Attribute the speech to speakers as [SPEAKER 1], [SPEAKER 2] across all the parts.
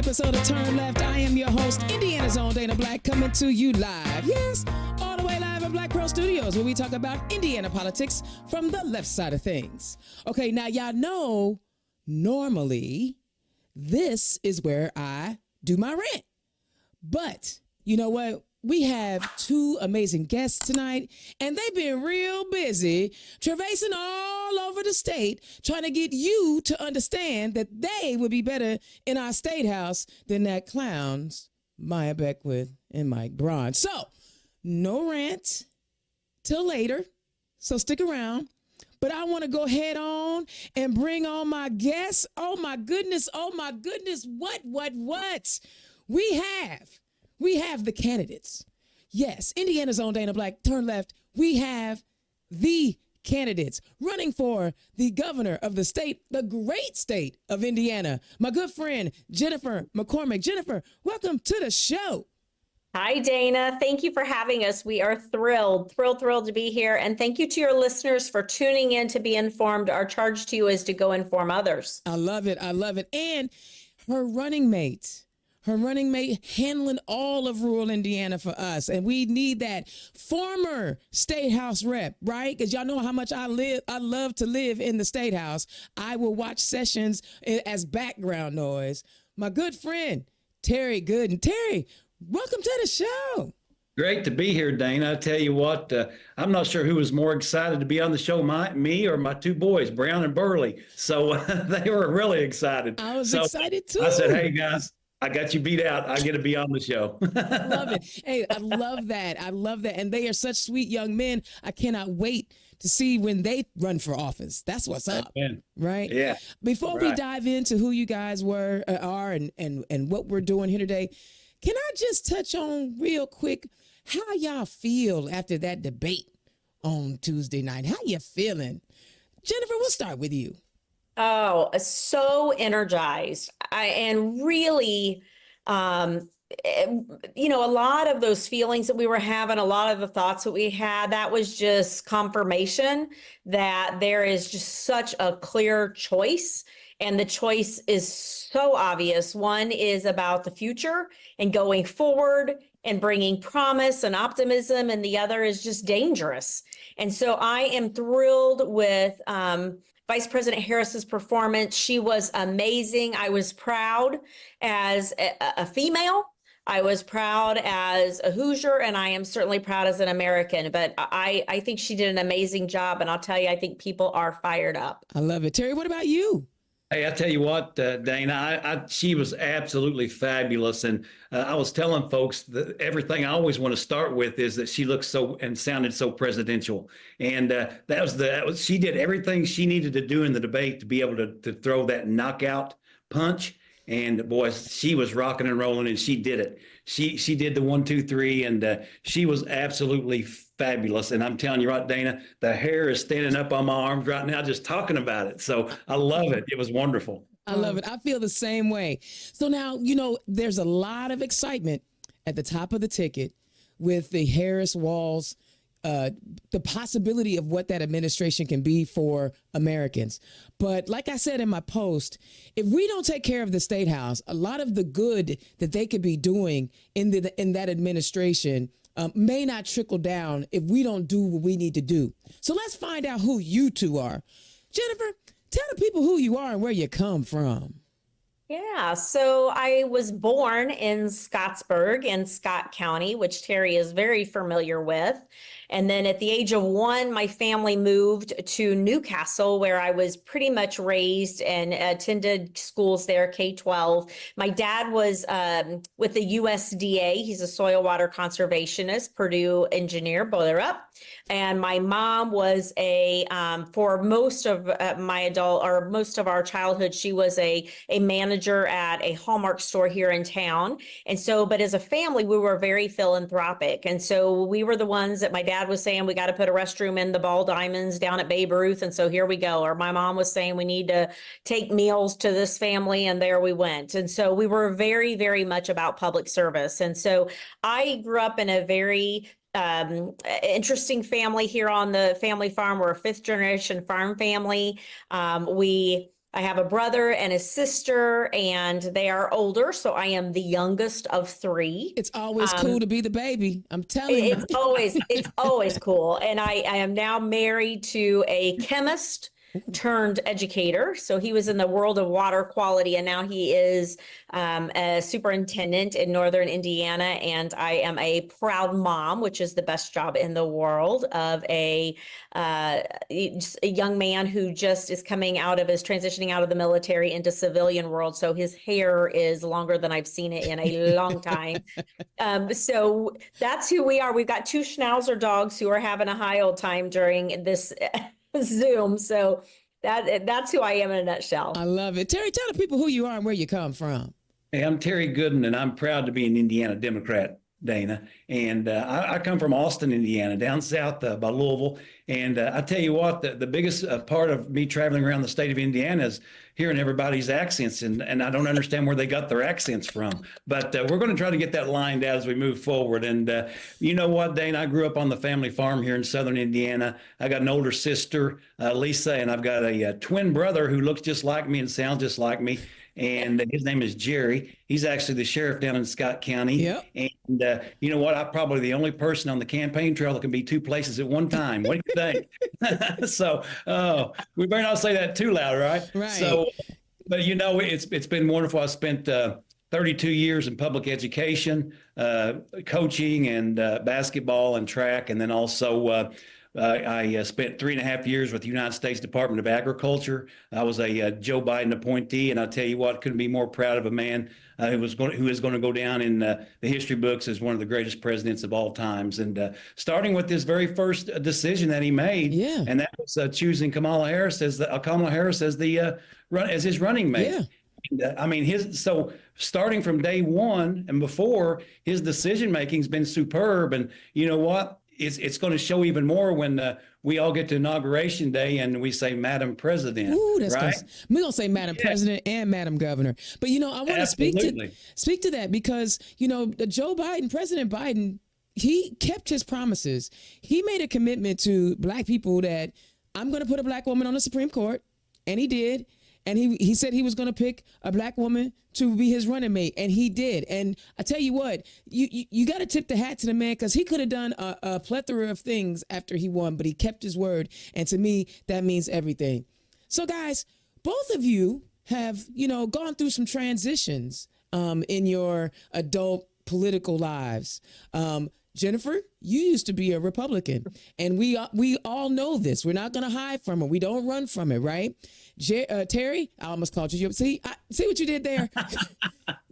[SPEAKER 1] episode of Turn Left. I am your host, Indiana's own Dana Black, coming to you live. Yes, all the way live in Black Pearl Studios, where we talk about Indiana politics from the left side of things. Okay, now y'all know, normally, this is where I do my rant. But you know what? We have two amazing guests tonight, and they've been real busy traversing all over the state trying to get you to understand that they would be better in our state house than that clowns Maya Beckwith and Mike Braun. So, no rant till later, so stick around. But I want to go head on and bring on my guests. Oh my goodness, what? We have the candidates. Yes, Indiana's own Dana Black, Turn Left. We have the candidates running for the governor of the state, the great state of Indiana. My good friend, Jennifer McCormick. Jennifer, welcome to the show.
[SPEAKER 2] Hi, Dana. Thank you for having us. We are thrilled to be here. And thank you to your listeners for tuning in to be informed. Our charge to you is to go inform others.
[SPEAKER 1] I love it. And her running mate handling all of rural Indiana for us. And we need that former state house rep, right? Because y'all know how much I love to live in the state house. I will watch sessions as background noise. My good friend, Terry Goodin. Terry, welcome to the show.
[SPEAKER 3] Great to be here, Dana. I tell you what, I'm not sure who was more excited to be on the show, me or my two boys, Brown and Burley. So they were really excited.
[SPEAKER 1] I was excited too.
[SPEAKER 3] I said, hey guys, I got you beat out. I get to be on the show.
[SPEAKER 1] Love it. Hey, I love that. And they are such sweet young men. I cannot wait to see when they run for office. That's what's up. Right?
[SPEAKER 3] Yeah.
[SPEAKER 1] Before we dive into who you guys are and what we're doing here today, can I just touch on real quick how y'all feel after that debate on Tuesday night? How you feeling? Jennifer, we'll start with you.
[SPEAKER 2] Oh, so energized. And really, a lot of those feelings that we were having, a lot of the thoughts that we had, that was just confirmation that there is just such a clear choice. And the choice is so obvious. One is about the future and going forward and bringing promise and optimism, and the other is just dangerous. And so I am thrilled with Vice President Harris's performance. She was amazing. I was proud as a female. I was proud as a Hoosier, and I am certainly proud as an American. But I think she did an amazing job, and I'll tell you, I think people are fired up.
[SPEAKER 1] I love it. Terry, what about you?
[SPEAKER 3] Hey, I tell you what, Dana, she was absolutely fabulous. And I was telling folks that everything I always want to start with is that she looked so and sounded so presidential. And she did everything she needed to do in the debate to be able to throw that knockout punch. And boy, she was rocking and rolling, and she did it. She did the 1, 2, 3, and she was absolutely fabulous. And I'm telling you right, Dana, the hair is standing up on my arms right now just talking about it. So I love it. It was wonderful.
[SPEAKER 1] I love it. I feel the same way. So now, there's a lot of excitement at the top of the ticket with the Harris-Walz, the possibility of what that administration can be for Americans. But like I said in my post, if we don't take care of the state house, a lot of the good that they could be doing in that administration may not trickle down if we don't do what we need to do. So let's find out who you two are. Jennifer, tell the people who you are and where you come from.
[SPEAKER 2] Yeah, so I was born in Scottsburg in Scott County, which Terry is very familiar with. And then at the age of 1, my family moved to Newcastle, where I was pretty much raised and attended schools there, K-12. My dad was with the USDA. He's a soil water conservationist, Purdue engineer, boiler up. And my mom was for most of most of our childhood, she was a manager at a Hallmark store here in town. And so, but as a family, we were very philanthropic. And so we were the ones that my dad was saying, we got to put a restroom in the Ball Diamonds down at Babe Ruth. And so here we go. Or my mom was saying, we need to take meals to this family. And there we went. And so we were very, very much about public service. And so I grew up in a very interesting family here on the family farm. We're a 5th generation farm family. We I have a brother and a sister, and they are older, so I am the youngest of three.
[SPEAKER 1] It's always cool to be the baby. I'm telling you.
[SPEAKER 2] It's always cool. And I am now married to a chemist turned educator. So he was in the world of water quality, and now he is a superintendent in Northern Indiana. And I am a proud mom, which is the best job in the world, of a young man who just is transitioning out of the military into civilian world. So his hair is longer than I've seen it in a long time. So that's who we are. We've got two Schnauzer dogs who are having a high old time during this Zoom. So that's who I am in a nutshell.
[SPEAKER 1] I love it. Terry, tell the people who you are and where you come from.
[SPEAKER 3] Hey, I'm Terry Goodin, and I'm proud to be an Indiana Democrat, Dana. And I come from Austin, Indiana, down south by Louisville. And I tell you what, the biggest part of me traveling around the state of Indiana is hearing everybody's accents. And I don't understand where they got their accents from. But we're going to try to get that lined out as we move forward. And you know what, Dana, I grew up on the family farm here in southern Indiana. I got an older sister, Lisa, and I've got a twin brother who looks just like me and sounds just like me. And his name is Jerry. He's actually the sheriff down in Scott County.
[SPEAKER 1] Yep.
[SPEAKER 3] And you know what? I'm probably the only person on the campaign trail that can be two places at one time. What do you think? So we better not say that too loud, right?
[SPEAKER 1] Right.
[SPEAKER 3] So, but you know, it's been wonderful. I spent 32 years in public education, coaching and basketball and track, and then also I spent 3.5 years with the United States Department of Agriculture. I was a Joe Biden appointee, and I tell you what, couldn't be more proud of a man who is going to go down in the history books as one of the greatest presidents of all times. And starting with this very first decision that he made,
[SPEAKER 1] Yeah.
[SPEAKER 3] and that was choosing Kamala Harris as his running mate.
[SPEAKER 1] Yeah.
[SPEAKER 3] I mean, so starting from day one and before, his decision making's been superb. And you know what? It's going to show even more when we all get to Inauguration Day and we say, Madam President.
[SPEAKER 1] Ooh, that's
[SPEAKER 3] right?
[SPEAKER 1] We're going to say Madam President and Madam Governor. But, you know, I want to speak to that because, you know, President Biden, he kept his promises. He made a commitment to Black people that I'm going to put a Black woman on the Supreme Court, and he did. And he said he was going to pick a Black woman to be his running mate, and he did. And I tell you what, you got to tip the hat to the man, because he could have done a plethora of things after he won, but he kept his word. And to me, that means everything. So, guys, both of you have, you know, gone through some transitions in your adult political lives. Jennifer, you used to be a Republican, and we all know this. We're not going to hide from it. We don't run from it, right? Terry, I almost called you. See what you did there?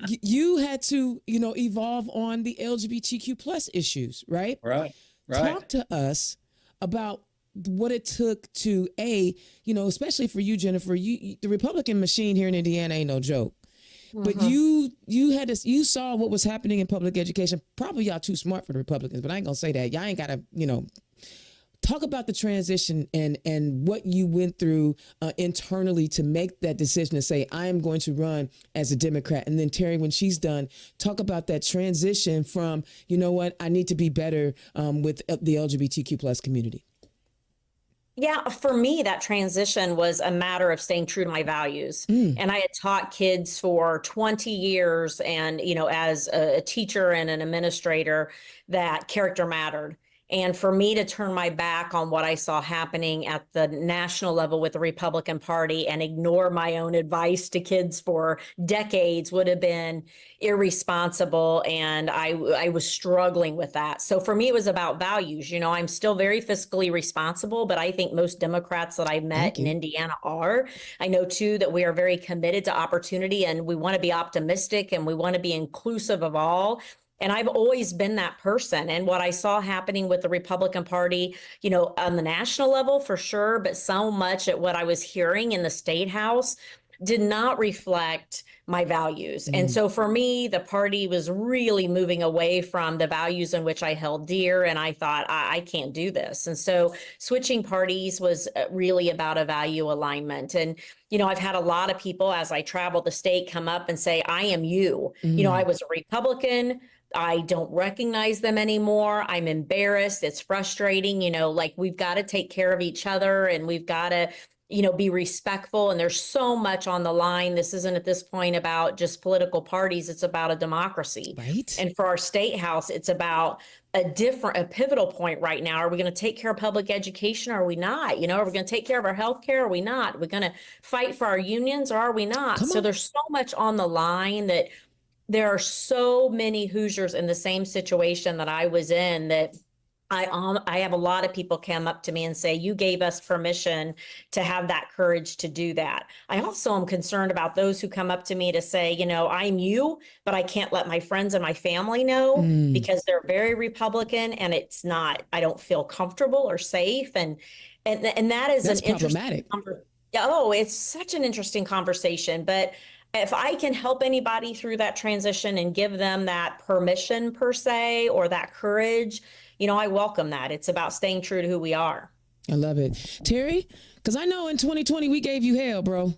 [SPEAKER 1] You had to, you know, evolve on the LGBTQ plus issues, right?
[SPEAKER 3] Right.
[SPEAKER 1] Talk to us about what it took to, you know, especially for you, Jennifer, the Republican machine here in Indiana ain't no joke. But you saw what was happening in public education. Probably y'all too smart for the Republicans, but I ain't gonna say that. Y'all ain't gotta, you know, talk about the transition and what you went through internally to make that decision to say, I am going to run as a Democrat. And then Terry, when she's done, talk about that transition from, you know what, I need to be better with the LGBTQ plus community.
[SPEAKER 2] Yeah, for me, that transition was a matter of staying true to my values. And I had taught kids for 20 years and, you know, as a teacher and an administrator, that character mattered. And for me to turn my back on what I saw happening at the national level with the Republican Party and ignore my own advice to kids for decades would have been irresponsible. And I was struggling with that. So for me, it was about values. You know, I'm still very fiscally responsible, but I think most Democrats that I've met in Indiana are. I know, too, that we are very committed to opportunity, and we want to be optimistic, and we want to be inclusive of all. And I've always been that person. And what I saw happening with the Republican Party, you know, on the national level for sure, but so much at what I was hearing in the state house did not reflect my values. And so for me, the party was really moving away from the values in which I held dear. And I thought, I can't do this. And so switching parties was really about a value alignment. And, you know, I've had a lot of people as I travel the state come up and say, I am you. You know, I was a Republican. I don't recognize them anymore. I'm embarrassed. It's frustrating. You know, like, we've got to take care of each other, and we've got to be respectful. And there's so much on the line. This isn't at this point about just political parties. It's about a democracy.
[SPEAKER 1] Right.
[SPEAKER 2] And for our state house, it's about a pivotal point right now. Are we going to take care of public education? Or are we not? Are we going to take care of our health care? Are we not? Are we going to fight for our unions? Or are we not? So there's so much on the line that there are so many Hoosiers in the same situation that I was in, that I have a lot of people come up to me and say, you gave us permission to have that courage to do that. I also am concerned about those who come up to me to say, I'm you, but I can't let my friends and my family know because they're very Republican, and it's not, I don't feel comfortable or safe. And that is
[SPEAKER 1] That's
[SPEAKER 2] an
[SPEAKER 1] problematic.
[SPEAKER 2] It's such an interesting conversation. But if I can help anybody through that transition and give them that permission per se, or that courage, I welcome that. It's about staying true to who we are.
[SPEAKER 1] I love it. Terry, because I know in 2020 we gave you hell, bro.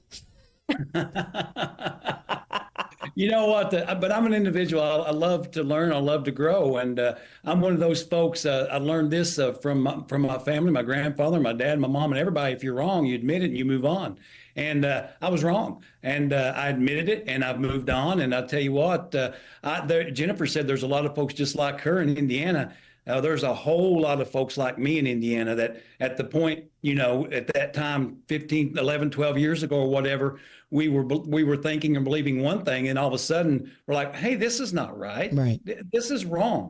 [SPEAKER 3] You know what? But I'm an individual. I love to learn. I love to grow. And I'm one of those folks. I learned this from my family, my grandfather, my dad, my mom, and everybody. If you're wrong, you admit it and you move on. And I was wrong. And I admitted it, and I've moved on. And I'll tell you what, Jennifer said there's a lot of folks just like her in Indiana. There's a whole lot of folks like me in Indiana that at the point, at that time, 15, 11, 12 years ago or whatever, we were thinking and believing one thing, and all of a sudden we're like, hey, this is not right.
[SPEAKER 1] Right.
[SPEAKER 3] This is wrong.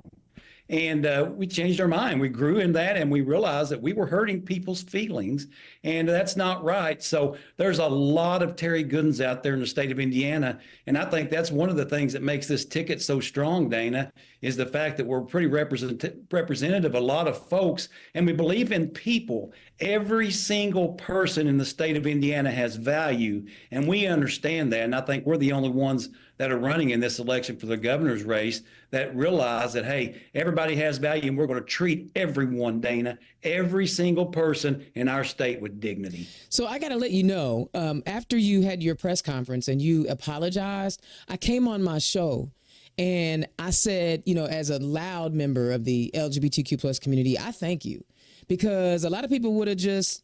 [SPEAKER 3] And we changed our mind. We grew in that, and we realized that we were hurting people's feelings, and that's not right. So there's a lot of Terry Goodins out there in the state of Indiana. And I think that's one of the things that makes this ticket so strong, Dana, is the fact that we're pretty representative of a lot of folks, and we believe in people. Every single person in the state of Indiana has value, and we understand that. And I think we're the only ones that are running in this election for the governor's race that realize that, hey, everybody has value, and we're going to treat everyone, Dana, every single person in our state with dignity.
[SPEAKER 1] So I got to let you know, after you had your press conference and you apologized, I came on my show and I said, as a loud member of the LGBTQ plus community, I thank you, because a lot of people would have just,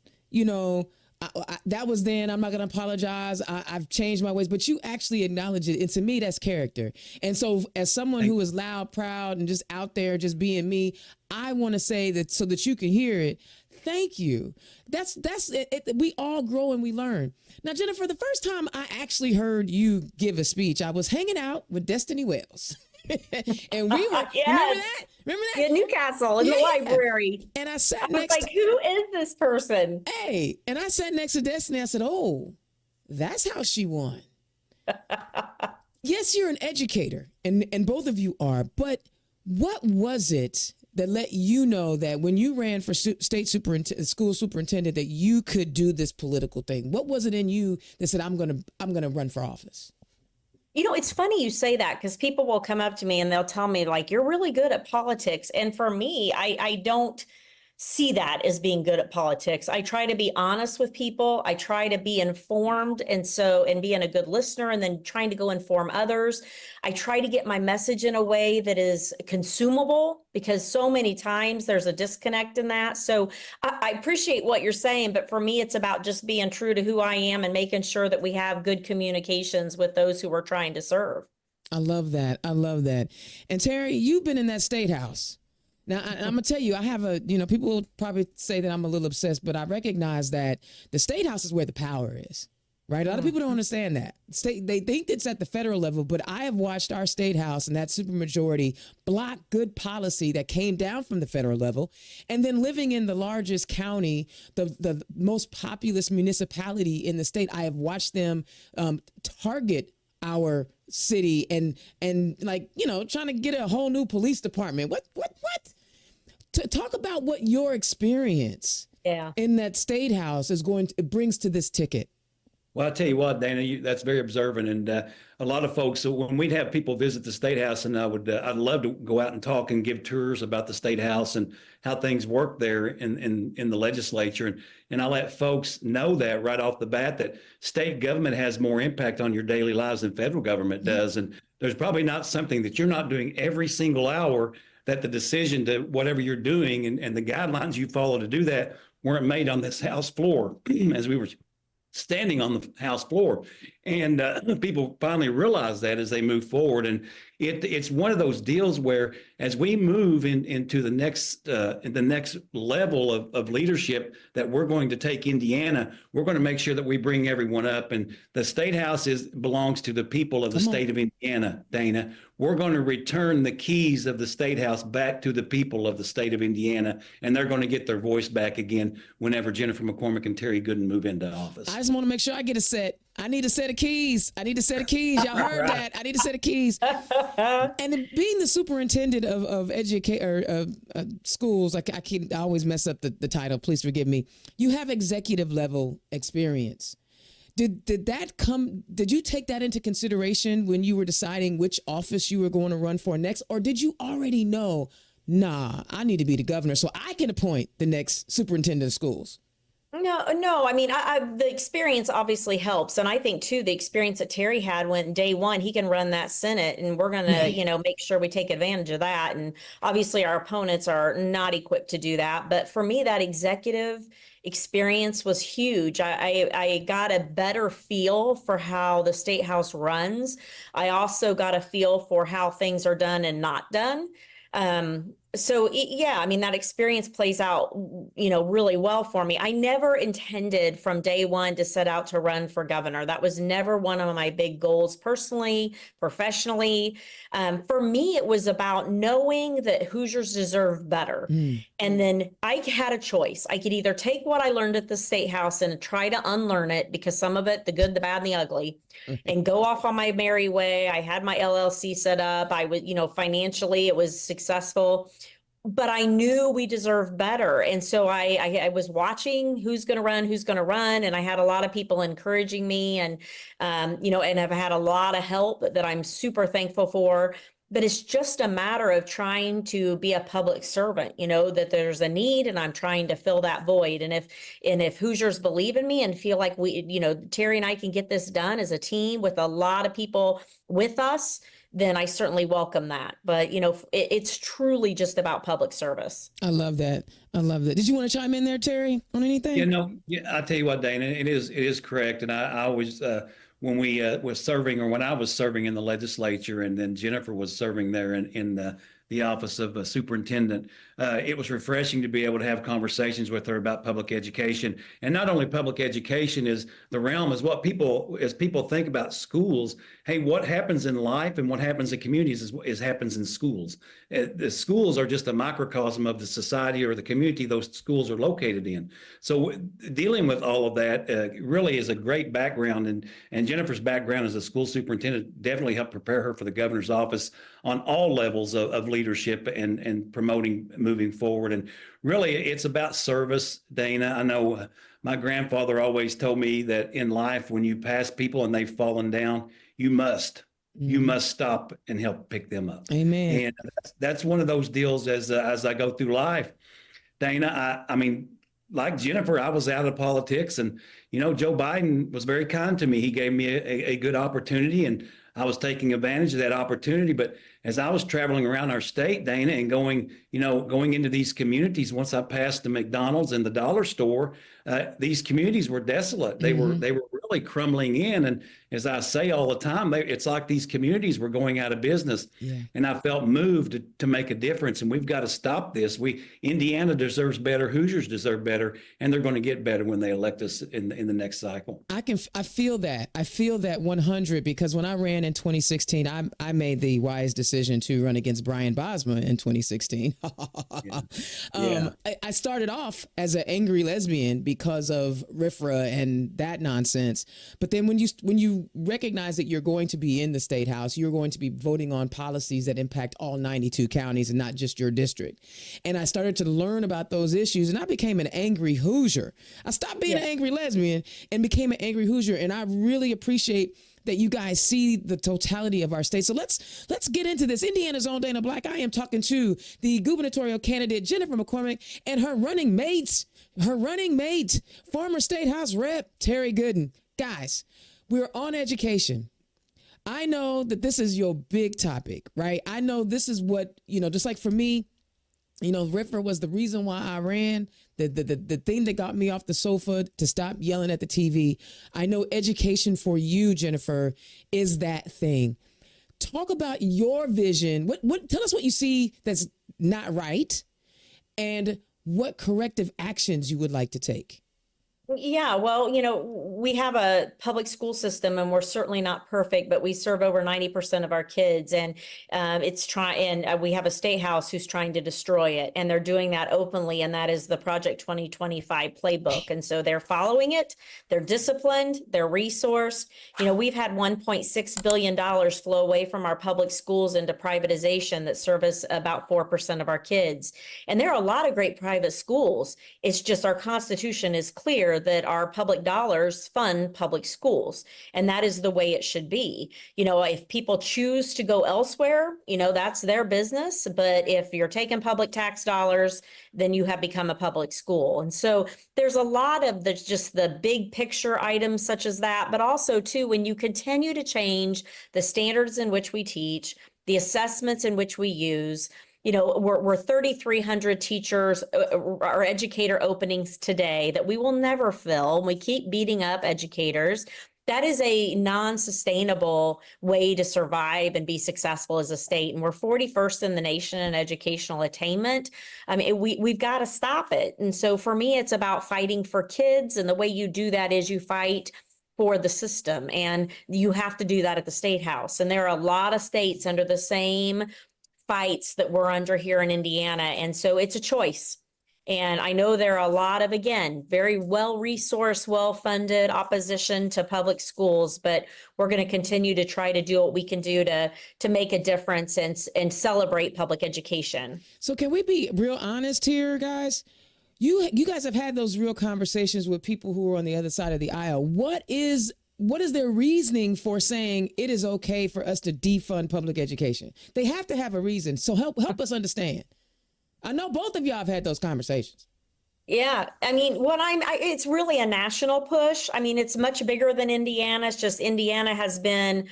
[SPEAKER 1] that was then. I'm not going to apologize. I've changed my ways, but you actually acknowledge it. And to me, that's character. And so as someone who is loud, proud, and just out there, just being me, I want to say that so that you can hear it. Thank you. That's it. We all grow and we learn. Now, Jennifer, the first time I actually heard you give a speech, I was hanging out with Destiny Wells. And we were,
[SPEAKER 2] yes.
[SPEAKER 1] Remember that?
[SPEAKER 2] In Newcastle, in the library.
[SPEAKER 1] And I sat
[SPEAKER 2] next to, who is this person?
[SPEAKER 1] Hey, and I sat next to Destiny. I said, oh, that's how she won. Yes, you're an educator, and both of you are, but what was it that let you know that when you ran for school superintendent, that you could do this political thing? What was it in you that said, I'm gonna run for office?
[SPEAKER 2] It's funny you say that, because people will come up to me and they'll tell me, like, you're really good at politics. And for me, I don't see that as being good at politics. I try to be honest with people. I try to be informed, and being a good listener, and then trying to go inform others. I try to get my message in a way that is consumable, because so many times there's a disconnect in that. So I appreciate what you're saying, but for me, it's about just being true to who I am and making sure that we have good communications with those who we're trying to serve.
[SPEAKER 1] I love that. I love that. And Terry, you've been in that state house. Now, I'm going to tell you, I have people will probably say that I'm a little obsessed, but I recognize that the state house is where the power is, right? A lot of people don't understand that. They think it's at the federal level, but I have watched our state house and that supermajority block good policy that came down from the federal level. And then living in the largest county, the most populous municipality in the state, I have watched them target our city and trying to get a whole new police department. What? To talk about what your experience in that state house brings to this ticket.
[SPEAKER 3] Well, I'll tell you what, Dana, that's very observant. And a lot of folks, so when we'd have people visit the State House, and I'd love to go out and talk and give tours about the State House and how things work there in the legislature. And I let folks know that right off the bat, that state government has more impact on your daily lives than federal government does. And there's probably not something that you're not doing every single hour, that the decision to whatever you're doing and the guidelines you follow to do that weren't made on this House floor, as we were standing on the House floor. And people finally realize that as they move forward. And it's one of those deals where, as we move into the next level of leadership that we're going to take Indiana, we're going to make sure that we bring everyone up. And the State House belongs to the people of the state of Indiana, Dana. We're going to return the keys of the State House back to the people of the state of Indiana, and they're going to get their voice back again whenever Jennifer McCormick and Terry Goodin move into office.
[SPEAKER 1] I just want to make sure I get a set. I need a set of keys. Y'all heard that. I need a set of keys. And being the superintendent of schools, I always mess up the title. Please forgive me. You have executive level experience. Did you take that into consideration when you were deciding which office you were going to run for next? Or did you already know, I need to be the governor so I can appoint the next superintendent of schools?
[SPEAKER 2] No. I mean, the experience obviously helps. And I think, too, the experience that Terry had when day one, he can run that Senate, and we're going to, make sure we take advantage of that. And obviously our opponents are not equipped to do that. But for me, that executive experience was huge. I got a better feel for how the State House runs. I also got a feel for how things are done and not done. I mean, that experience plays out, really well for me. I never intended from day one to set out to run for governor. That was never one of my big goals personally, professionally. For me, it was about knowing that Hoosiers deserve better. And then I had a choice. I could either take what I learned at the State House and try to unlearn it, because some of it, the good, the bad, and the ugly, and go off on my merry way. I had my LLC set up. I was, financially, it was successful. But I knew we deserved better. And so I was watching who's going to run. And I had a lot of people encouraging me and I've had a lot of help that I'm super thankful for. But it's just a matter of trying to be a public servant, that there's a need and I'm trying to fill that void. And if Hoosiers believe in me and feel like Terry and I can get this done as a team with a lot of people with us, then I certainly welcome that. But, it's truly just about public service.
[SPEAKER 1] I love that. Did you want to chime in there, Terry, on anything?
[SPEAKER 3] I tell you what, Dana, it is correct. And I always, when we was serving, or when I was serving in the legislature, and then Jennifer was serving there in the office of a superintendent, it was refreshing to be able to have conversations with her about public education. And not only public education is the realm, as people think about schools. Hey, what happens in life and what happens in communities is happens in schools. The schools are just a microcosm of the society or the community those schools are located in. So dealing with all of that really is a great background. And Jennifer's background as a school superintendent definitely helped prepare her for the governor's office on all levels of leadership and promoting moving forward. And really, it's about service, Dana. I know my grandfather always told me that in life, when you pass people and they've fallen down, you must stop and help pick them up.
[SPEAKER 1] Amen.
[SPEAKER 3] And that's one of those deals as I go through life, Dana. I mean, like Jennifer, I was out of politics, and Joe Biden was very kind to me. He gave me a good opportunity, and I was taking advantage of that opportunity. But as I was traveling around our state, Dana, and going into these communities, once I passed the McDonald's and the dollar store, these communities were desolate. They were really crumbling in. And as I say all the time, it's like these communities were going out of business. Yeah. And I felt moved to make a difference. And we've got to stop this. Indiana deserves better. Hoosiers deserve better. And they're going to get better when they elect us in the next cycle.
[SPEAKER 1] I feel that. I feel that 100, because when I ran in 2016, I made the wise decision to run against Brian Bosma in 2016. I started off as an angry lesbian because of RFRA and that nonsense. But then when you recognize that you're going to be in the State House, you're going to be voting on policies that impact all 92 counties and not just your district. And I started to learn about those issues, and I became an angry Hoosier. I stopped being an angry lesbian and became an angry Hoosier. And I really appreciate that you guys see the totality of our state. So let's get into this. Indiana's own Dana Black. I am talking to the gubernatorial candidate, Jennifer McCormick, and her running mate, former State House Rep, Terry Goodin. Guys, we're on education. I know that this is your big topic, right? I know this is what, just like for me, RFRA was the reason why I ran. the thing that got me off the sofa to stop yelling at the TV. I know education for you, Jennifer, is that thing. Talk about your vision. Tell us what you see that's not right and what corrective actions you would like to take.
[SPEAKER 2] Yeah, well, we have a public school system and we're certainly not perfect, but we serve over 90% of our kids and we have a state house who's trying to destroy it and they're doing that openly. And that is the Project 2025 playbook. And so they're following it. They're disciplined, they're resourced. We've had $1.6 billion flow away from our public schools into privatization that service about 4% of our kids. And there are a lot of great private schools. It's just our Constitution is clear that our public dollars fund public schools. And that is the way it should be. If people choose to go elsewhere, that's their business. But if you're taking public tax dollars, then you have become a public school. And so there's a lot of just the big picture items such as that, but also too, when you continue to change the standards in which we teach, the assessments in which we use, we're 3,300 teachers or educator openings today that we will never fill. We keep beating up educators. That is a non-sustainable way to survive and be successful as a state. And we're 41st in the nation in educational attainment. I mean, we've got to stop it. And so for me, it's about fighting for kids. And the way you do that is you fight for the system. And you have to do that at the state house. And there are a lot of states under the same fights that we're under here in Indiana. And so it's a choice. And I know there are a lot of, again, very well-resourced, well-funded opposition to public schools, but we're going to continue to try to do what we can do to make a difference and celebrate public education.
[SPEAKER 1] So can we be real honest here, guys? You guys have had those real conversations with people who are on the other side of the aisle. What is their reasoning for saying it is okay for us to defund public education? They have to have a reason. So help us understand. I know both of y'all have had those conversations.
[SPEAKER 2] Yeah, I mean, it's really a national push. I mean, it's much bigger than Indiana. It's just Indiana has been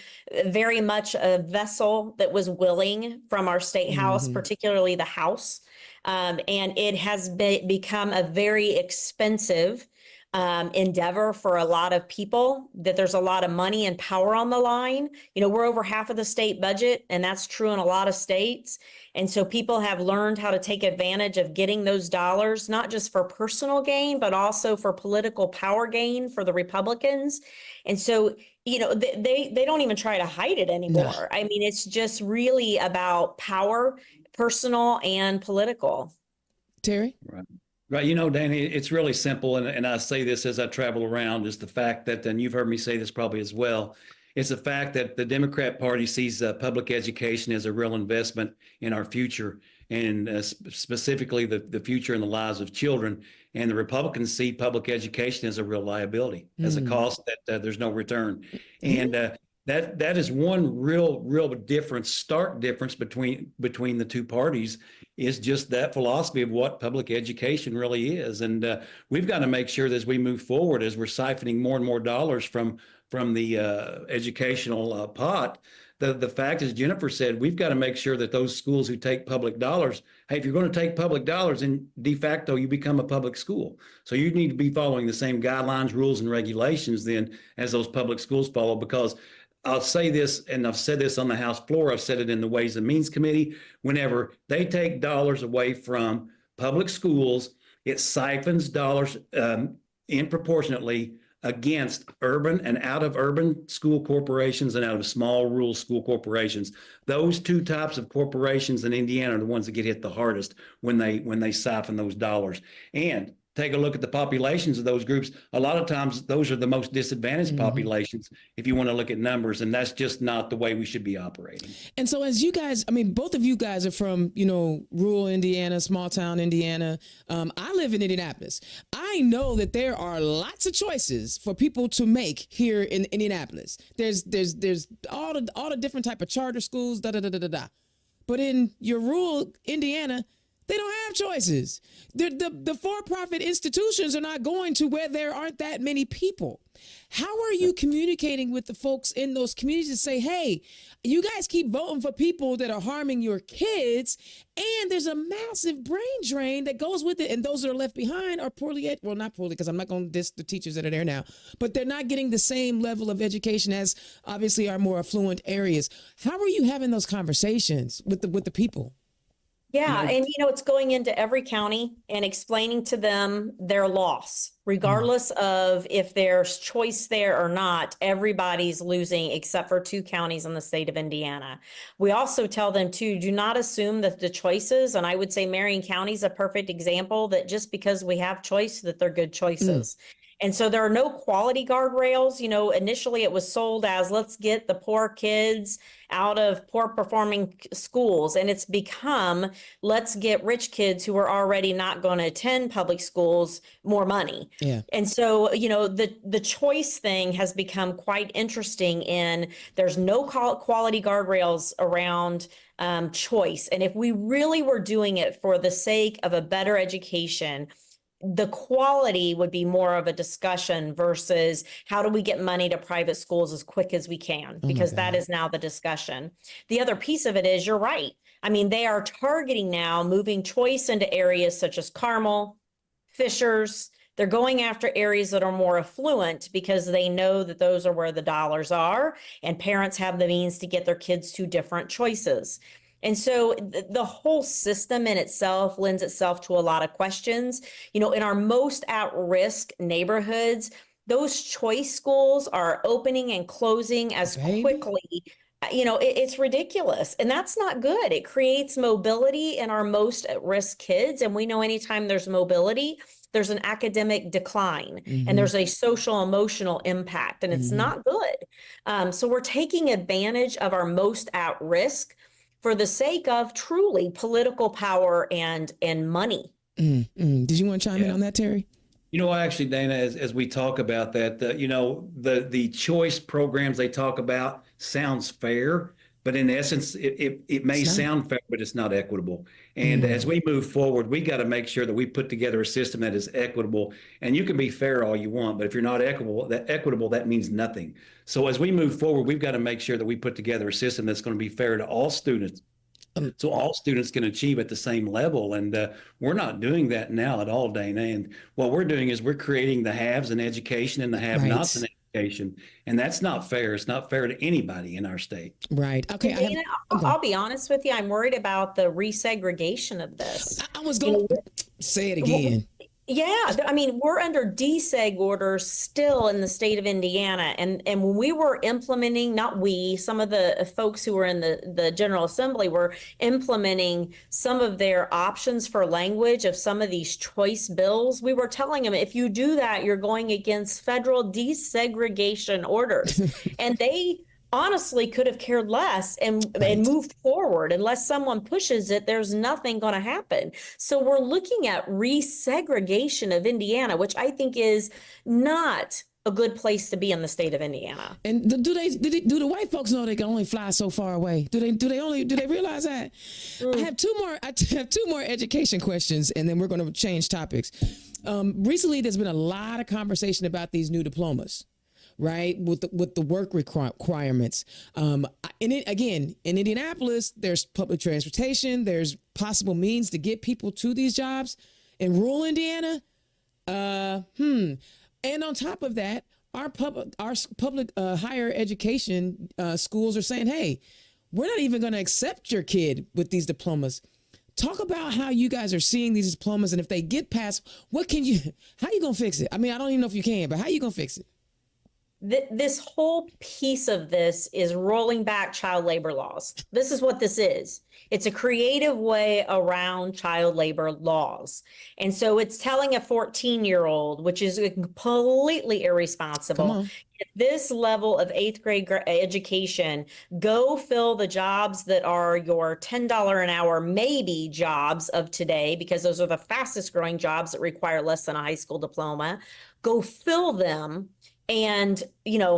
[SPEAKER 2] very much a vessel that was willing from our state house, particularly the House. And it has become a very expensive endeavor for a lot of people, that there's a lot of money and power on the line. We're over half of the state budget, and that's true in a lot of states. And so people have learned how to take advantage of getting those dollars, not just for personal gain, but also for political power gain for the Republicans. And so, they don't even try to hide it anymore. No. I mean, it's just really about power, personal and political.
[SPEAKER 1] Terry?
[SPEAKER 3] Right. Right. Danny, it's really simple. And I say this as I travel around, is the fact that, and you've heard me say this probably as well, it's the fact that the Democrat Party sees public education as a real investment in our future, and specifically the future and the lives of children. And the Republicans see public education as a real liability, as a cost that there's no return. And that is one real difference, stark difference between the two parties, is just that philosophy of what public education really is. And we've got to make sure that as we move forward, as we're siphoning more and more dollars from the educational pot, the fact, as Jennifer said, we've got to make sure that those schools who take public dollars, hey, if you're going to take public dollars, then de facto you become a public school. So you need to be following the same guidelines, rules, and regulations then as those public schools follow. Because I'll say this, and I've said this on the House floor, I've said it in the Ways and Means Committee, whenever they take dollars away from public schools, it siphons dollars disproportionately against urban and out of urban school corporations and out of small rural school corporations. Those two types of corporations in Indiana are the ones that get hit the hardest when they siphon those dollars. And take a look at the populations of those groups. A lot of times those are the most disadvantaged populations, if you want to look at numbers, and that's just not the way we should be operating.
[SPEAKER 1] And so as you guys, I mean, both of you guys are from, rural Indiana, small town Indiana. I live in Indianapolis. I know that there are lots of choices for people to make here in Indianapolis. There's all the different type of charter schools, But in your rural Indiana, They don't have choices. The for-profit institutions are not going to where there aren't that many people. How are you communicating with the folks in those communities to say, hey, you guys keep voting for people that are harming your kids, and there's a massive brain drain that goes with it, and those that are left behind are poorly, well, not poorly, because I'm not going to diss the teachers that are there now, but they're not getting the same level of education as obviously our more affluent areas. How are you having those conversations with the people?
[SPEAKER 2] Yeah, and it's going into every county and explaining to them their loss, regardless of if there's choice there or not. Everybody's losing except for 2 counties in the state of Indiana. We also tell them to do not assume that the choices, and I would say Marion County is a perfect example, that just because we have choice that they're good choices. And so there are no quality guardrails. Initially it was sold as, let's get the poor kids out of poor performing schools. And it's become, let's get rich kids who are already not going to attend public schools more money.
[SPEAKER 1] Yeah.
[SPEAKER 2] And so, the choice thing has become quite interesting in there's no quality guardrails around choice. And if we really were doing it for the sake of a better education, the quality would be more of a discussion versus how do we get money to private schools as quick as we can, because that is now the discussion. The other piece of it is, you're right. I mean, they are targeting now moving choice into areas such as Carmel, Fishers. They're going after areas that are more affluent because they know that those are where the dollars are, and parents have the means to get their kids to different choices. And so the whole system in itself lends itself to a lot of questions. In our most at-risk neighborhoods, those choice schools are opening and closing as quickly. It's ridiculous. And that's not good. It creates mobility in our most at-risk kids. And we know anytime there's mobility, there's an academic decline and there's a social emotional impact, and it's not good. So we're taking advantage of our most at risk for the sake of truly political power and money.
[SPEAKER 1] Did you want to chime in on that, Terry?
[SPEAKER 3] Actually, Dana, as we talk about that, the choice programs they talk about sounds fair, but in essence, it may sound fair, but it's not equitable. And as we move forward, we got to make sure that we put together a system that is equitable. And you can be fair all you want, but if you're not equitable, that means nothing. So as we move forward, we've got to make sure that we put together a system that's going to be fair to all students. So all students can achieve at the same level. And we're not doing that now at all, Dana. And what we're doing is we're creating the haves in education and the have-nots in education. And that's not fair. It's not fair to anybody in our state.
[SPEAKER 1] Right. Okay.
[SPEAKER 2] Dana, I'll be honest with you. I'm worried about the resegregation of this.
[SPEAKER 1] I was going to say it again.
[SPEAKER 2] Yeah, I mean, we're under deseg orders still in the state of Indiana. And when we were implementing, not we, some of the folks who were in the General Assembly were implementing some of their options for language of some of these choice bills. We were telling them, if you do that, you're going against federal desegregation orders. And they honestly could have cared less and moved forward. Unless someone pushes it, there's nothing going to happen. So we're looking at resegregation of Indiana, which I think is not a good place to be in the state of Indiana.
[SPEAKER 1] And do the white folks know they can only fly so far away? Do they realize that? I have two more education questions, and then we're going to change topics. Recently, there's been a lot of conversation about these new diplomas, right? With the work requirements. In Indianapolis, there's public transportation. There's possible means to get people to these jobs. In rural Indiana, and on top of that, our public higher education schools are saying, hey, we're not even going to accept your kid with these diplomas. Talk about how you guys are seeing these diplomas, and if they get passed, how you going to fix it? I mean, I don't even know if you can, but how you going to fix it?
[SPEAKER 2] This whole piece of this is rolling back child labor laws. This is what this is. It's a creative way around child labor laws. And so it's telling a 14-year-old, which is completely irresponsible, at this level of 8th grade education, go fill the jobs that are your $10 an hour maybe jobs of today, because those are the fastest growing jobs that require less than a high school diploma. Go fill them. And,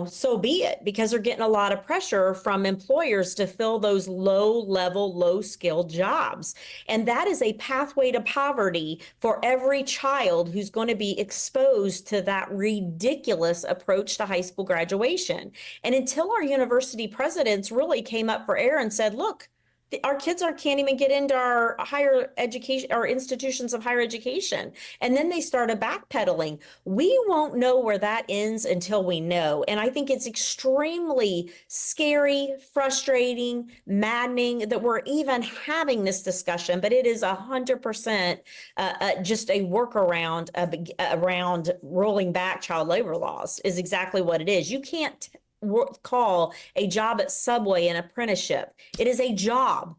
[SPEAKER 2] so be it, because they're getting a lot of pressure from employers to fill those low level, low skilled jobs. And that is a pathway to poverty for every child who's going to be exposed to that ridiculous approach to high school graduation. And until our university presidents really came up for air and said, look, our kids can't even get into our higher education, our institutions of higher education. And then they started backpedaling. We won't know where that ends until we know. And I think it's extremely scary, frustrating, maddening that we're even having this discussion, but it is 100% just a workaround around rolling back child labor laws is exactly what it is. You can't call a job at Subway an apprenticeship. It is a job.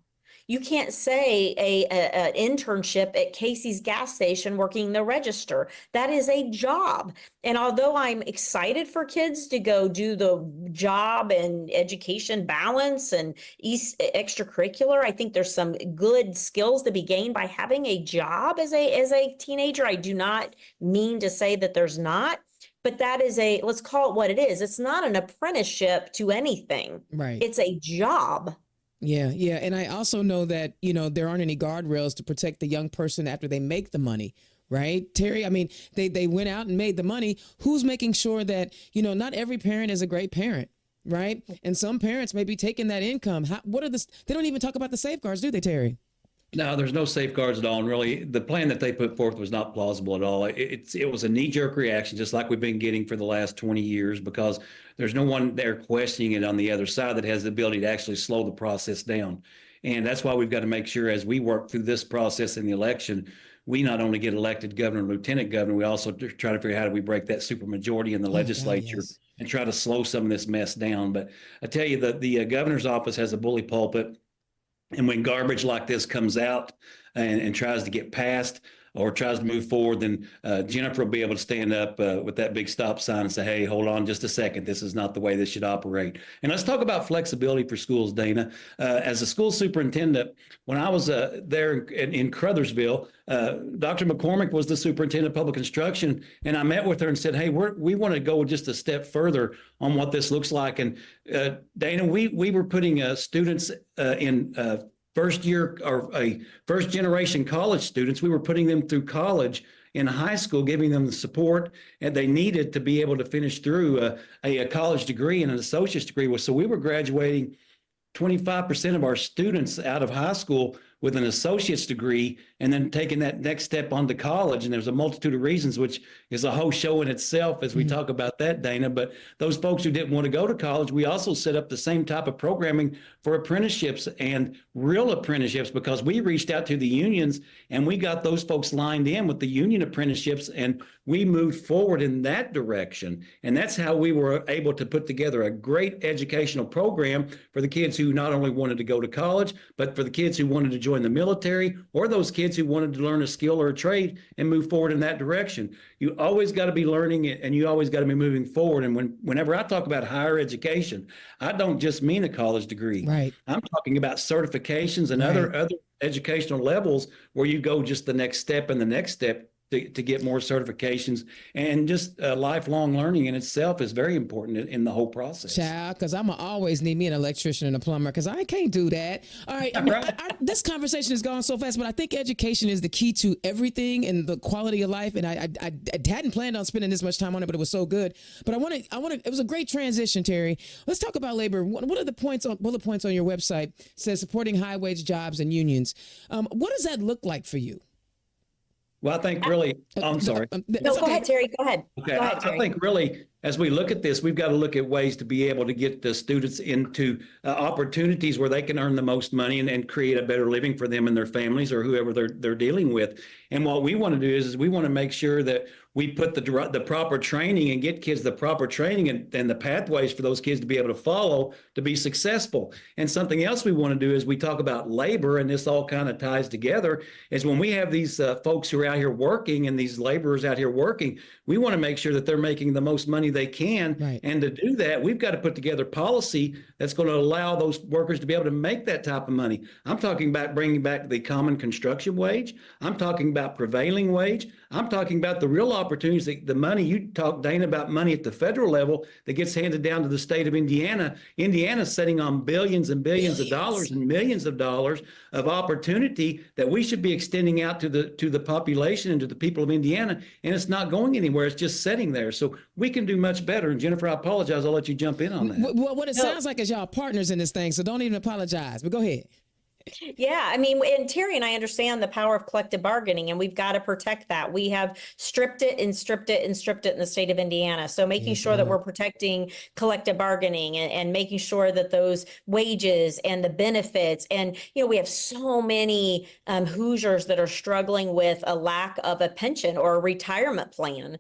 [SPEAKER 2] You can't say an internship at Casey's gas station working the register. That is a job. And although I'm excited for kids to go do the job and education balance and extracurricular, I think there's some good skills to be gained by having a job as a teenager. I do not mean to say that there's not. But that is let's call it what it is. It's not an apprenticeship to anything.
[SPEAKER 1] Right.
[SPEAKER 2] It's a job.
[SPEAKER 1] Yeah, yeah. And I also know that, there aren't any guardrails to protect the young person after they make the money. Right, Terry? I mean, they went out and made the money. Who's making sure that, not every parent is a great parent, right? And some parents may be taking that income. They don't even talk about the safeguards, do they, Terry?
[SPEAKER 3] No, there's no safeguards at all. And really, the plan that they put forth was not plausible at all. It was a knee-jerk reaction, just like we've been getting for the last 20 years, because there's no one there questioning it on the other side that has the ability to actually slow the process down. And that's why we've got to make sure as we work through this process in the election, we not only get elected governor and lieutenant governor, we also try to figure out how do we break that supermajority in the legislature and try to slow some of this mess down. But I tell you that the governor's office has a bully pulpit. And when garbage like this comes out and tries to get passed or tries to move forward, then Jennifer will be able to stand up with that big stop sign and say, hey, hold on just a second. This is not the way this should operate. And let's talk about flexibility for schools, Dana. As a school superintendent, when I was there in Crothersville, Dr. McCormick was the superintendent of public instruction. And I met with her and said, hey, we want to go just a step further on what this looks like. And Dana, we were putting students in first year or a first generation college students. We were putting them through college in high school, giving them the support and they needed to be able to finish through a college degree and an associate's degree. So we were graduating 25% of our students out of high school with an associate's degree and then taking that next step onto college. And there's a multitude of reasons, which is a whole show in itself as we talk about that, Dana. But those folks who didn't want to go to college, we also set up the same type of programming for apprenticeships and real apprenticeships, because we reached out to the unions and we got those folks lined in with the union apprenticeships and we moved forward in that direction. And that's how we were able to put together a great educational program for the kids who not only wanted to go to college, but for the kids who wanted to join the military or those kids who wanted to learn a skill or a trade and move forward in that direction. You always got to be learning and you always got to be moving forward. And whenever I talk about higher education, I don't just mean a college degree.
[SPEAKER 1] Right.
[SPEAKER 3] I'm talking about certifications and other educational levels where you go just the next step and the next step to get more certifications. And just lifelong learning in itself is very important in the whole process.
[SPEAKER 1] Child, because I'm always need me an electrician and a plumber, because I can't do that. All right. I mean, this conversation has gone so fast, but I think education is the key to everything and the quality of life. And I hadn't planned on spending this much time on it, but it was so good. But I want to, it was a great transition, Terry. Let's talk about labor. What are the bullet points on your website? It says supporting high wage jobs and unions. What does that look like for you?
[SPEAKER 3] Well, I think really, I'm sorry.
[SPEAKER 2] No, go ahead, Terry. Go ahead.
[SPEAKER 3] Okay.
[SPEAKER 2] Go ahead, Terry.
[SPEAKER 3] I think really, as we look at this, we've got to look at ways to be able to get the students into opportunities where they can earn the most money and create a better living for them and their families or whoever they're dealing with. And what we want to do is we want to make sure that we put the proper training and get kids the proper training and the pathways for those kids to be able to follow to be successful. And something else we want to do is we talk about labor, and this all kind of ties together, is when we have these folks who are out here working and these laborers out here working, we want to make sure that they're making the most money they can.
[SPEAKER 1] Right.
[SPEAKER 3] And to do that, we've got to put together policy that's going to allow those workers to be able to make that type of money. I'm talking about bringing back the common construction wage. I'm talking about prevailing wage. I'm talking about the real opportunities, the money you talk, Dana, about money at the federal level that gets handed down to the state of Indiana. Indiana's sitting on billions and billions of dollars and millions of dollars of opportunity that we should be extending out to the population and to the people of Indiana, and it's not going anywhere. It's just sitting there. So we can do much better. And Jennifer, I apologize. I'll let you jump in on that.
[SPEAKER 1] Well, what it sounds like is y'all partners in this thing, so don't even apologize. But go ahead.
[SPEAKER 2] Yeah, I mean, and Terry and I understand the power of collective bargaining, and we've got to protect that. We have stripped it and stripped it and stripped it in the state of Indiana. So making sure that we're protecting collective bargaining and making sure that those wages and the benefits, and, you know, we have so many Hoosiers that are struggling with a lack of a pension or a retirement plan,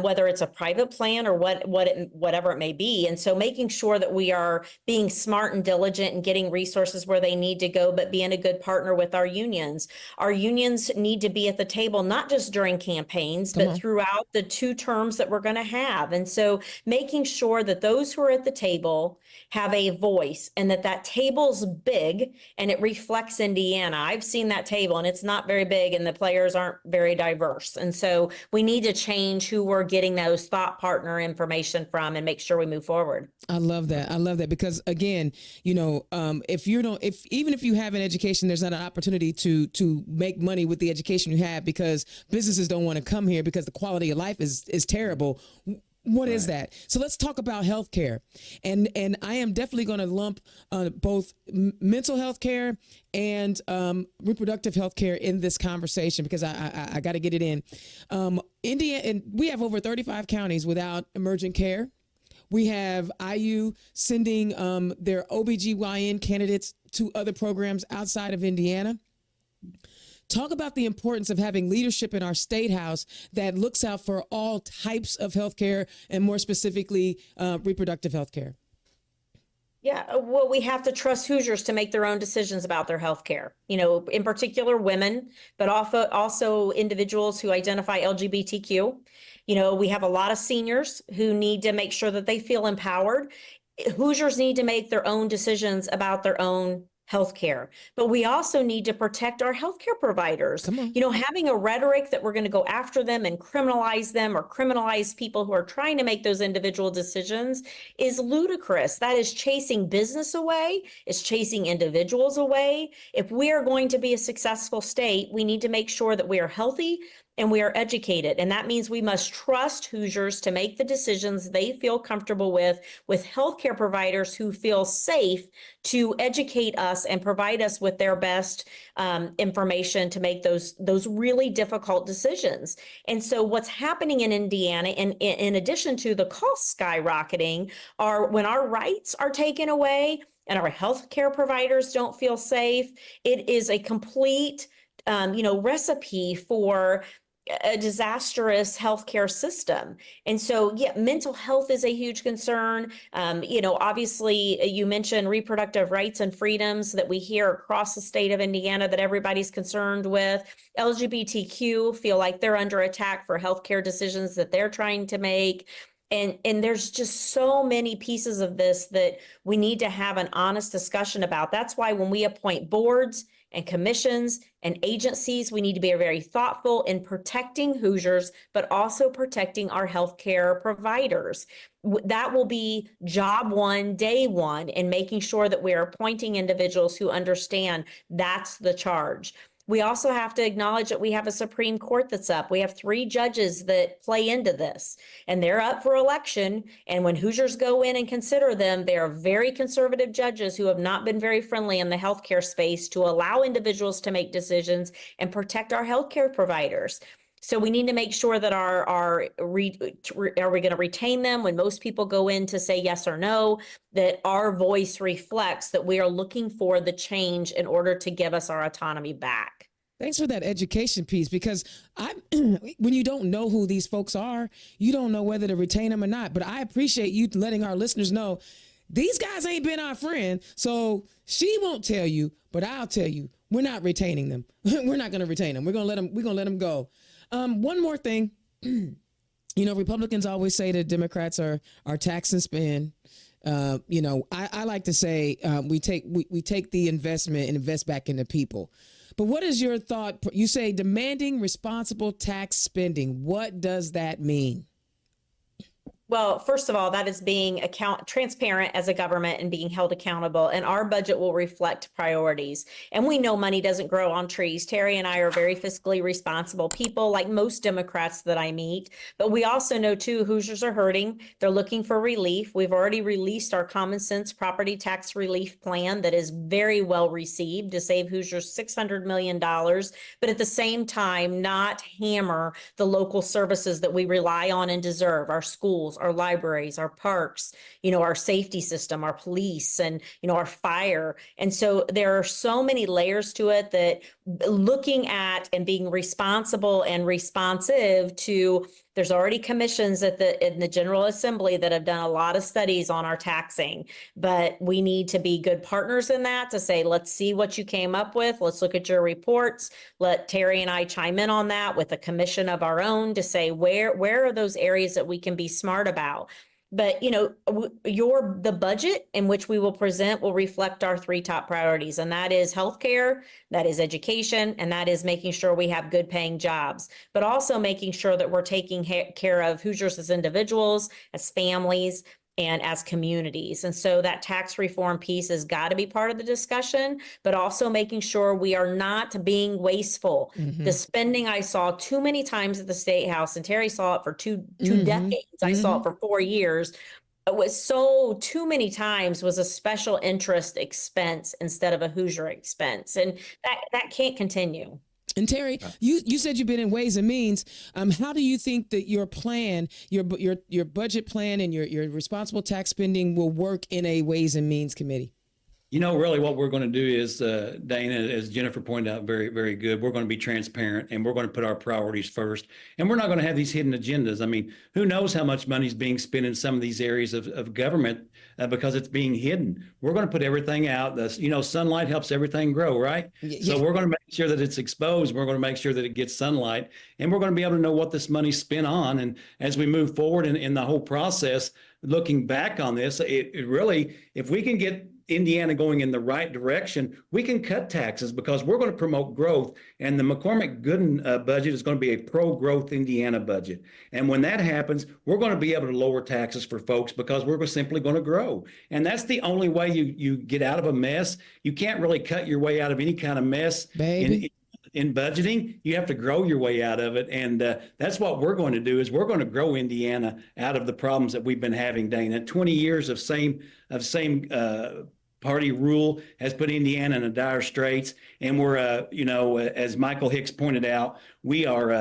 [SPEAKER 2] whether it's a private plan or whatever it may be. And so making sure that we are being smart and diligent and getting resources where they need to go, but being a good partner with our unions. Our unions need to be at the table, not just during campaigns, but throughout the 2 terms that we're going to have. And so making sure that those who are at the table have a voice, and that table's big and it reflects Indiana. I've seen that table and it's not very big, and the players aren't very diverse. And so we need to change who we're getting those thought partner information from and make sure we move forward.
[SPEAKER 1] I love that. I love that, because again, you know, even if you have an education, there's not an opportunity to make money with the education you have, because businesses don't want to come here because the quality of life is terrible. What is that? So let's talk about healthcare, and I am definitely going to lump both mental health care and reproductive health care in this conversation, because I got to get it in. Indiana, and we have over 35 counties without emergent care. We have IU sending their OBGYN candidates to other programs outside of Indiana. Talk about the importance of having leadership in our state house that looks out for all types of healthcare, and more specifically, reproductive healthcare.
[SPEAKER 2] Yeah, well, we have to trust Hoosiers to make their own decisions about their health care, you know, in particular women, but also individuals who identify LGBTQ. You know, we have a lot of seniors who need to make sure that they feel empowered. Hoosiers need to make their own decisions about their own healthcare, but we also need to protect our healthcare providers.
[SPEAKER 1] Come on.
[SPEAKER 2] You know, having a rhetoric that we're going to go after them and criminalize them, or criminalize people who are trying to make those individual decisions, is ludicrous. That is chasing business away. It's chasing individuals away. If we are going to be a successful state, we need to make sure that we are healthy and we are educated. And that means we must trust Hoosiers to make the decisions they feel comfortable with healthcare providers who feel safe to educate us and provide us with their best information to make those really difficult decisions. And so what's happening in Indiana, in addition to the cost skyrocketing, are when our rights are taken away and our healthcare providers don't feel safe, it is a complete recipe for a disastrous healthcare system. And so, yeah, mental health is a huge concern. Obviously, you mentioned reproductive rights and freedoms that we hear across the state of Indiana that everybody's concerned with. LGBTQ feel like they're under attack for healthcare decisions that they're trying to make. And there's just so many pieces of this that we need to have an honest discussion about. That's why when we appoint boards and commissions and agencies, we need to be very thoughtful in protecting Hoosiers, but also protecting our healthcare providers. That will be job one, day one, in making sure that we are appointing individuals who understand that's the charge. We also have to acknowledge that we have a Supreme Court that's up. We have 3 judges that play into this, and they're up for election. And when Hoosiers go in and consider them, they are very conservative judges who have not been very friendly in the healthcare space to allow individuals to make decisions and protect our healthcare providers. So we need to make sure that are we going to retain them when most people go in to say yes or no, that our voice reflects that we are looking for the change in order to give us our autonomy back.
[SPEAKER 1] Thanks for that education piece, because when you don't know who these folks are, you don't know whether to retain them or not. But I appreciate you letting our listeners know these guys ain't been our friend. So she won't tell you, but I'll tell you, we're not retaining them. We're not going to retain them. We're going to let them go. One more thing, Republicans always say that Democrats are tax and spend. I like to say we take the investment and invest back into people. But what is your thought? You say demanding responsible tax spending. What does that mean?
[SPEAKER 2] Well, first of all, that is being transparent as a government and being held accountable. And our budget will reflect priorities. And we know money doesn't grow on trees. Terry and I are very fiscally responsible people, like most Democrats that I meet. But we also know, too, Hoosiers are hurting. They're looking for relief. We've already released our common sense property tax relief plan that is very well received to save Hoosiers $600 million. But at the same time, not hammer the local services that we rely on and deserve, our schools, our libraries, our parks, our safety system, our police, and, our fire. And so there are so many layers to it that looking at and being responsible and responsive to, there's already commissions in the General Assembly that have done a lot of studies on our taxing, but we need to be good partners in that to say, let's see what you came up with. Let's look at your reports. Let Terry and I chime in on that with a commission of our own to say, where are those areas that we can be smart about? But, the budget in which we will present will reflect our three top priorities, and that is healthcare, that is education, and that is making sure we have good paying jobs, but also making sure that we're taking care of Hoosiers as individuals, as families, and as communities. And so that tax reform piece has got to be part of the discussion, but also making sure we are not being wasteful. Mm-hmm. The spending I saw too many times at the State House, and Terry saw it for two decades. I saw it for 4 years. It was too many times was a special interest expense instead of a Hoosier expense. And that can't continue.
[SPEAKER 1] And Terry, you said you've been in Ways and Means. How do you think that your plan, your budget plan, and your responsible tax spending will work in a Ways and Means committee?
[SPEAKER 3] Really what we're going to do is, Dana, as Jennifer pointed out, very, very good. We're going to be transparent, and we're going to put our priorities first. And we're not going to have these hidden agendas. I mean, who knows how much money is being spent in some of these areas of government because it's being hidden. We're going to put everything out. Sunlight helps everything grow, right? Yeah. So we're going to make sure that it's exposed. We're going to make sure that it gets sunlight, and we're going to be able to know what this money's spent on. And as we move forward in the whole process, looking back on this, it really, if we can get Indiana going in the right direction, we can cut taxes because we're going to promote growth. And the McCormick Goodin budget is going to be a pro-growth Indiana budget. And when that happens, we're going to be able to lower taxes for folks because we're simply going to grow. And that's the only way you get out of a mess. You can't really cut your way out of any kind of mess. In budgeting, you have to grow your way out of it. And that's what we're going to do is we're going to grow Indiana out of the problems that we've been having, Dana. 20 years of same party rule has put Indiana in a dire straits. And we're, as Michael Hicks pointed out, we're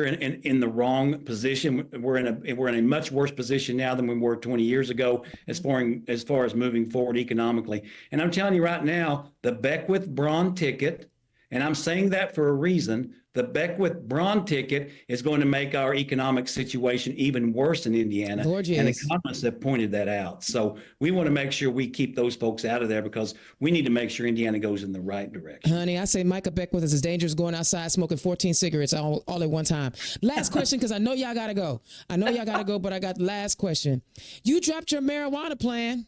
[SPEAKER 3] in the wrong position. We're in a much worse position now than we were 20 years ago as far as moving forward economically. And I'm telling you right now, the Beckwith-Braun ticket, and I'm saying that for a reason, the Beckwith-Braun ticket is going to make our economic situation even worse in Indiana. And economists have pointed that out. So we want to make sure we keep those folks out of there because we need to make sure Indiana goes in the right direction.
[SPEAKER 1] Honey, I say Micah Beckwith is as dangerous going outside smoking 14 cigarettes all at one time. Last question, because I know y'all got to go. But I got the last question. You dropped your marijuana plan.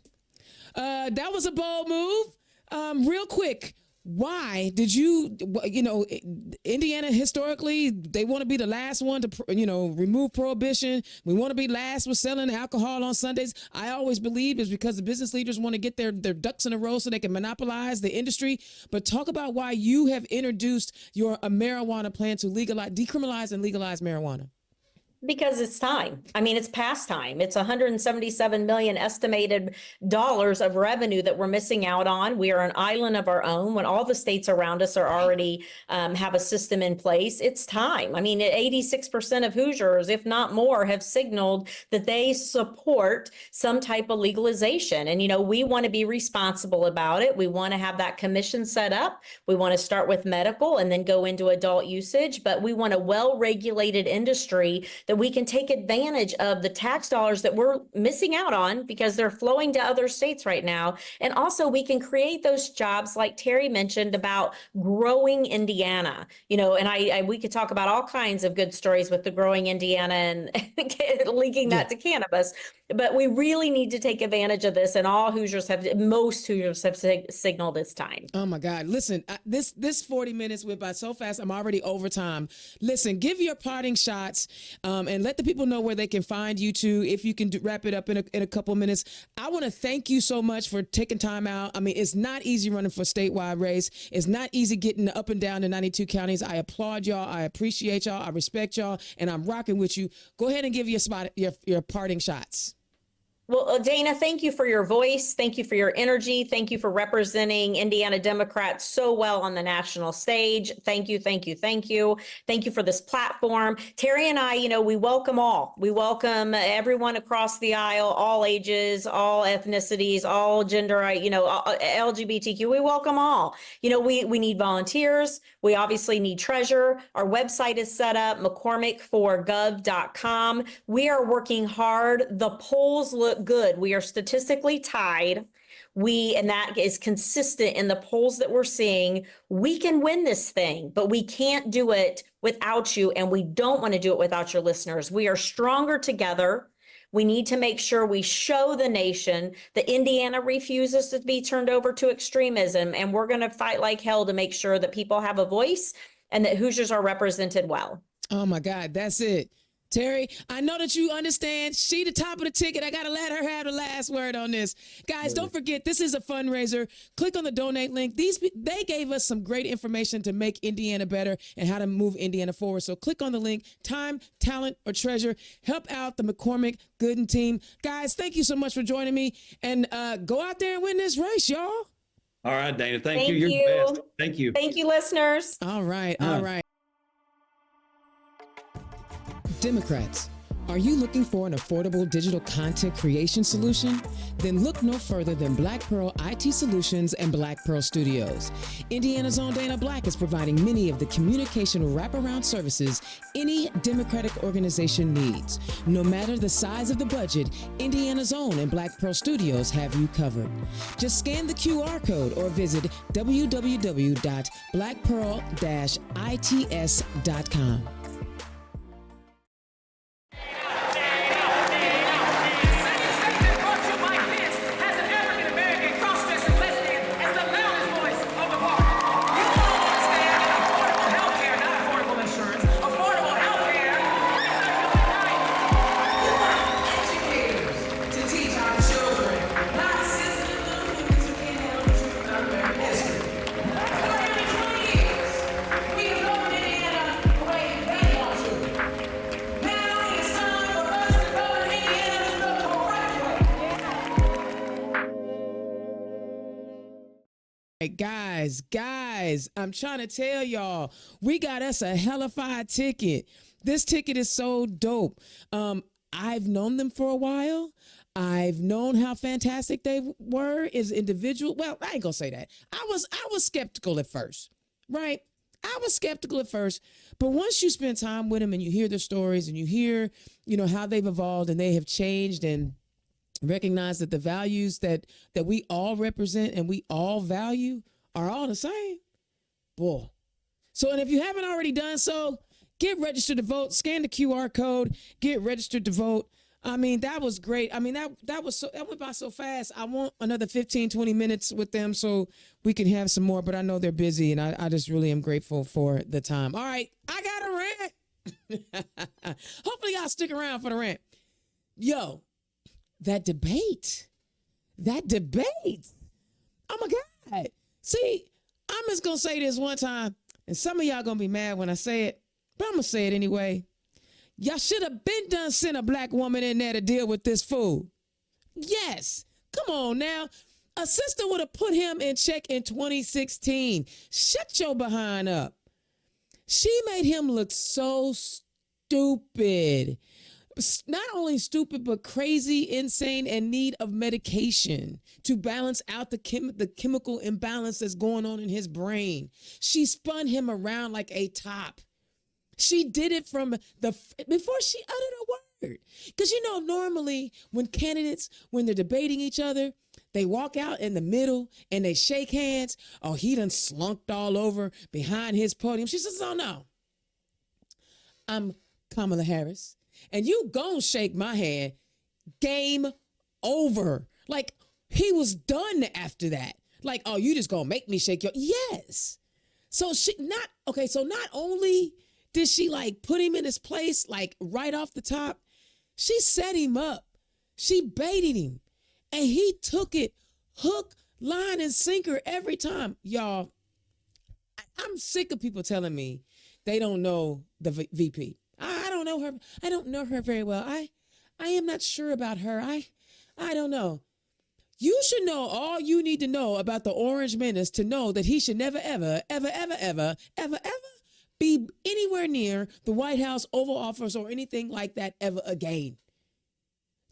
[SPEAKER 1] That was a bold move. Real quick. Why did Indiana historically, they want to be the last one to, remove prohibition. We want to be last with selling alcohol on Sundays. I always believe it's because the business leaders want to get their ducks in a row so they can monopolize the industry. But talk about why you have introduced your marijuana plan to decriminalize and legalize marijuana.
[SPEAKER 2] Because it's time. I mean, it's past time. It's $177 million estimated dollars of revenue that we're missing out on. We are an island of our own when all the states around us are already have a system in place. It's time. I mean, 86% of Hoosiers, if not more, have signaled that they support some type of legalization. And, we want to be responsible about it. We want to have that commission set up. We want to start with medical and then go into adult usage. But we want a well-regulated industry that we can take advantage of the tax dollars that we're missing out on because they're flowing to other states right now. And also we can create those jobs like Terry mentioned about growing Indiana, and we could talk about all kinds of good stories with the growing Indiana and linking that to cannabis. but we really need to take advantage of this. And most Hoosiers have signaled it's time.
[SPEAKER 1] Oh my God. Listen, this 40 minutes went by so fast. I'm already over time. Listen, give your parting shots and let the people know where they can find you too. If you can wrap it up in a couple minutes. I want to thank you so much for taking time out. I mean, it's not easy running for statewide race. It's not easy getting up and down the 92 counties. I applaud y'all. I appreciate y'all. I respect y'all. And I'm rocking with you. Go ahead and give your parting shots.
[SPEAKER 2] Well, Dana, thank you for your voice. Thank you for your energy. Thank you for representing Indiana Democrats so well on the national stage. Thank you, thank you, thank you. Thank you for this platform. Terry and I, we welcome all. We welcome everyone across the aisle, all ages, all ethnicities, all gender, LGBTQ. We welcome all. We need volunteers. We obviously need treasure. Our website is set up, McCormick4gov.com. We are working hard. The polls look good. We are statistically tied. And that is consistent in the polls that we're seeing. We can win this thing, but we can't do it without you. And we don't want to do it without your listeners. We are stronger together. We need to make sure we show the nation that Indiana refuses to be turned over to extremism. And we're going to fight like hell to make sure that people have a voice and that Hoosiers are represented well.
[SPEAKER 1] Oh my God, that's it. Terry, I know that you understand. She the top of the ticket. I got to let her have the last word on this. Guys, don't forget, this is a fundraiser. Click on the donate link. They gave us some great information to make Indiana better and how to move Indiana forward. So click on the link, time, talent, or treasure. Help out the McCormick Goodin team. Guys, thank you so much for joining me. And go out there and win this race, y'all.
[SPEAKER 3] All right, Dana. Thank you. You're the best. Thank you.
[SPEAKER 2] Thank you, listeners.
[SPEAKER 1] All right. All right. Democrats, are you looking for an affordable digital content creation solution? Then look no further than Black Pearl IT Solutions and Black Pearl Studios. Indiana's own Dana Black is providing many of the communication wraparound services any Democratic organization needs. No matter the size of the budget, Indiana's own and Black Pearl Studios have you covered. Just scan the QR code or visit www.blackpearl-its.com. Guys, I'm trying to tell y'all, we got us a hellified ticket. This ticket is so dope. I've known them for a while. I've known how fantastic they were as individual. Well, I ain't gonna say that. I was skeptical at first, right? I was skeptical at first, but once you spend time with them and you hear their stories and you hear, how they've evolved and they have changed and recognize that the values that we all represent and we all value are all the same. Boy. So, and if you haven't already done so, get registered to vote, scan the QR code, get registered to vote. I mean, that was great. I mean, that went by so fast. I want another 15, 20 minutes with them so we can have some more, but I know they're busy and I just really am grateful for the time. All right. I got a rant. Hopefully y'all stick around for the rant. Yo, that debate. Oh my God. See, I'm just going to say this one time, and some of y'all going to be mad when I say it, but I'm going to say it anyway. Y'all should have been done sent a black woman in there to deal with this fool. Yes. Come on now. A sister would have put him in check in 2016. Shut your behind up. She made him look so stupid. Not only stupid, but crazy, insane, and need of medication to balance out the chemical imbalance that's going on in his brain. She spun him around like a top. She did it before she uttered a word. Because, normally when candidates, when they're debating each other, they walk out in the middle and they shake hands. Oh, he done slunked all over behind his podium. She says, oh, no. I'm Kamala Harris. And you gon' shake my hand. Game over. Like, he was done after that. Like, oh, you just gonna make me shake your, yes. So not only did she like put him in his place, like right off the top, she set him up. She baited him and he took it hook, line, and sinker every time. Y'all, I'm sick of people telling me they don't know the VP. I don't know her. I don't know her very well. I am not sure about her. I don't know. You should know all you need to know about the Orange Menace to know that he should never, ever, ever, ever, ever, ever, ever be anywhere near the White House, Oval Office, or anything like that ever again.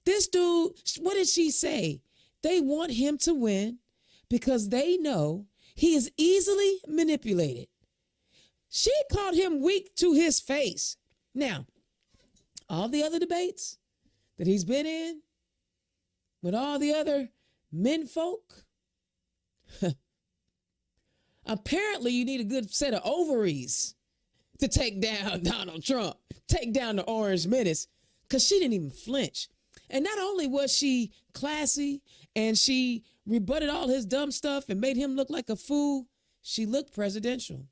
[SPEAKER 1] This dude, what did she say? They want him to win because they know he is easily manipulated. She called him weak to his face. Now, all the other debates that he's been in with all the other men folk, apparently you need a good set of ovaries to take down Donald Trump, take down the Orange Menace, because she didn't even flinch. And not only was she classy and she rebutted all his dumb stuff and made him look like a fool, she looked presidential.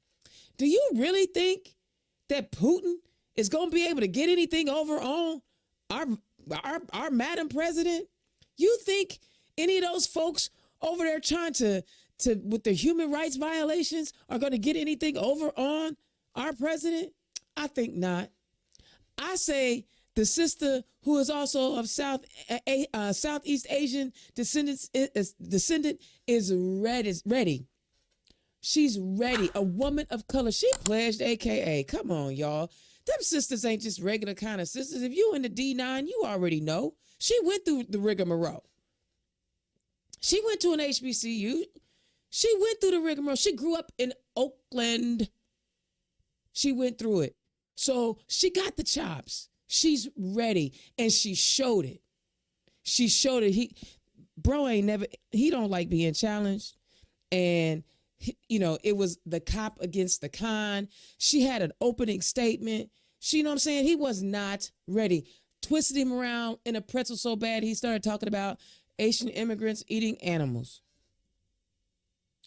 [SPEAKER 1] Do you really think that Putin is going to be able to get anything over on our Madam President? You think any of those folks over there trying to with the human rights violations are going to get anything over on our president? I think not. I say the sister who is also of Southeast Asian descendant is ready. She's ready. A woman of color. She pledged AKA. Come on, y'all. Them sisters ain't just regular kind of sisters. If you in the D9, you already know. She went through the rigmarole. She went to an HBCU. She went through the rigmarole. She grew up in Oakland. She went through it. So she got the chops. She's ready. And she showed it. She showed it. He don't like being challenged. And, it was the cop against the con. She had an opening statement. She, you know what I'm saying? He was not ready. Twisted him around in a pretzel so bad, he started talking about Asian immigrants eating animals.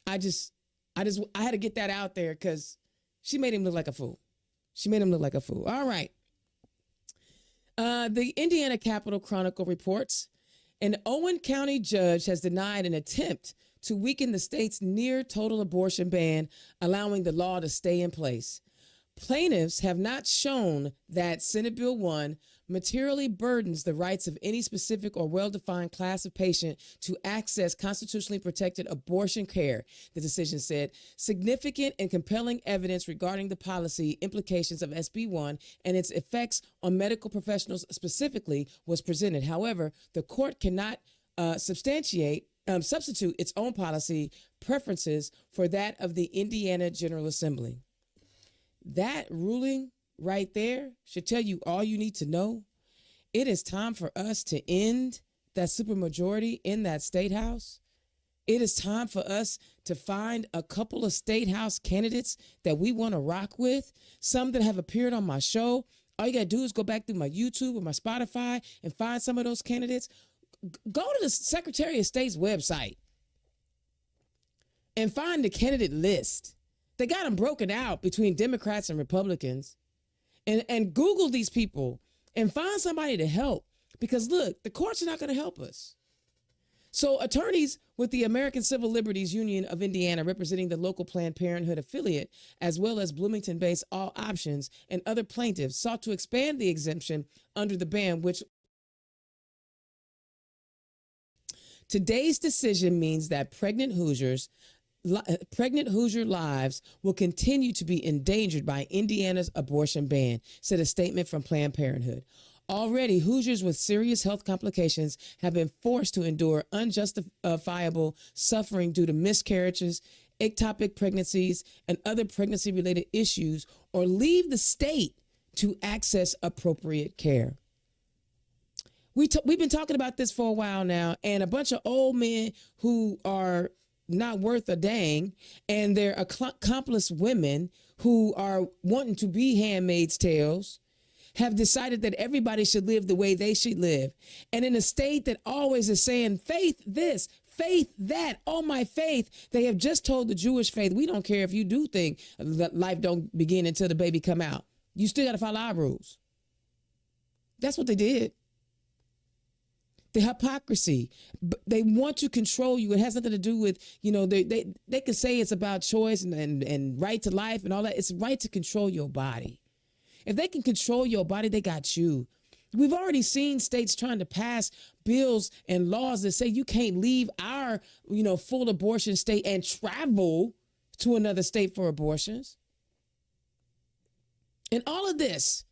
[SPEAKER 1] I had to get that out there because she made him look like a fool. All right. The Indiana Capitol Chronicle reports an Owen County judge has denied an attempt to weaken the state's near total abortion ban, allowing the law to stay in place. Plaintiffs have not shown that Senate Bill 1 materially burdens the rights of any specific or well-defined class of patient to access constitutionally protected abortion care, the decision said. Significant and compelling evidence regarding the policy implications of SB 1 and its effects on medical professionals specifically was presented. However, the court cannot substitute its own policy preferences for that of the Indiana General Assembly. That ruling right there should tell you all you need to know. It is time for us to end that supermajority in that state house. It is time for us to find a couple of state house candidates that we want to rock with, some that have appeared on my show. All you got to do is go back through my YouTube or my Spotify and find some of those candidates. Go to the Secretary of State's website and find the candidate list. They got them broken out between Democrats and Republicans. And Google these people and find somebody to help. Because look, the courts are not going to help us. So attorneys with the American Civil Liberties Union of Indiana, representing the local Planned Parenthood affiliate, as well as Bloomington-based All Options and other plaintiffs, sought to expand the exemption under the ban, which today's decision means that pregnant Hoosier lives will continue to be endangered by Indiana's abortion ban, said a statement from Planned Parenthood. Already, Hoosiers with serious health complications have been forced to endure unjustifiable suffering due to miscarriages, ectopic pregnancies, and other pregnancy-related issues, or leave the state to access appropriate care. We've been talking about this for a while now, and a bunch of old men who are not worth a dang, and they're accomplice women who are wanting to be Handmaid's Tales, have decided that everybody should live the way they should live. And in a state that always is saying faith this, faith that, oh my faith, they have just told the Jewish faith, we don't care if you do think that life don't begin until the baby come out. You still got to follow our rules. That's what they did. The hypocrisy. They want to control you. It has nothing to do with, they could say it's about choice and right to life and all that. It's right to control your body. If they can control your body, they got you. We've already seen states trying to pass bills and laws that say you can't leave our, full abortion state and travel to another state for abortions. And all of this,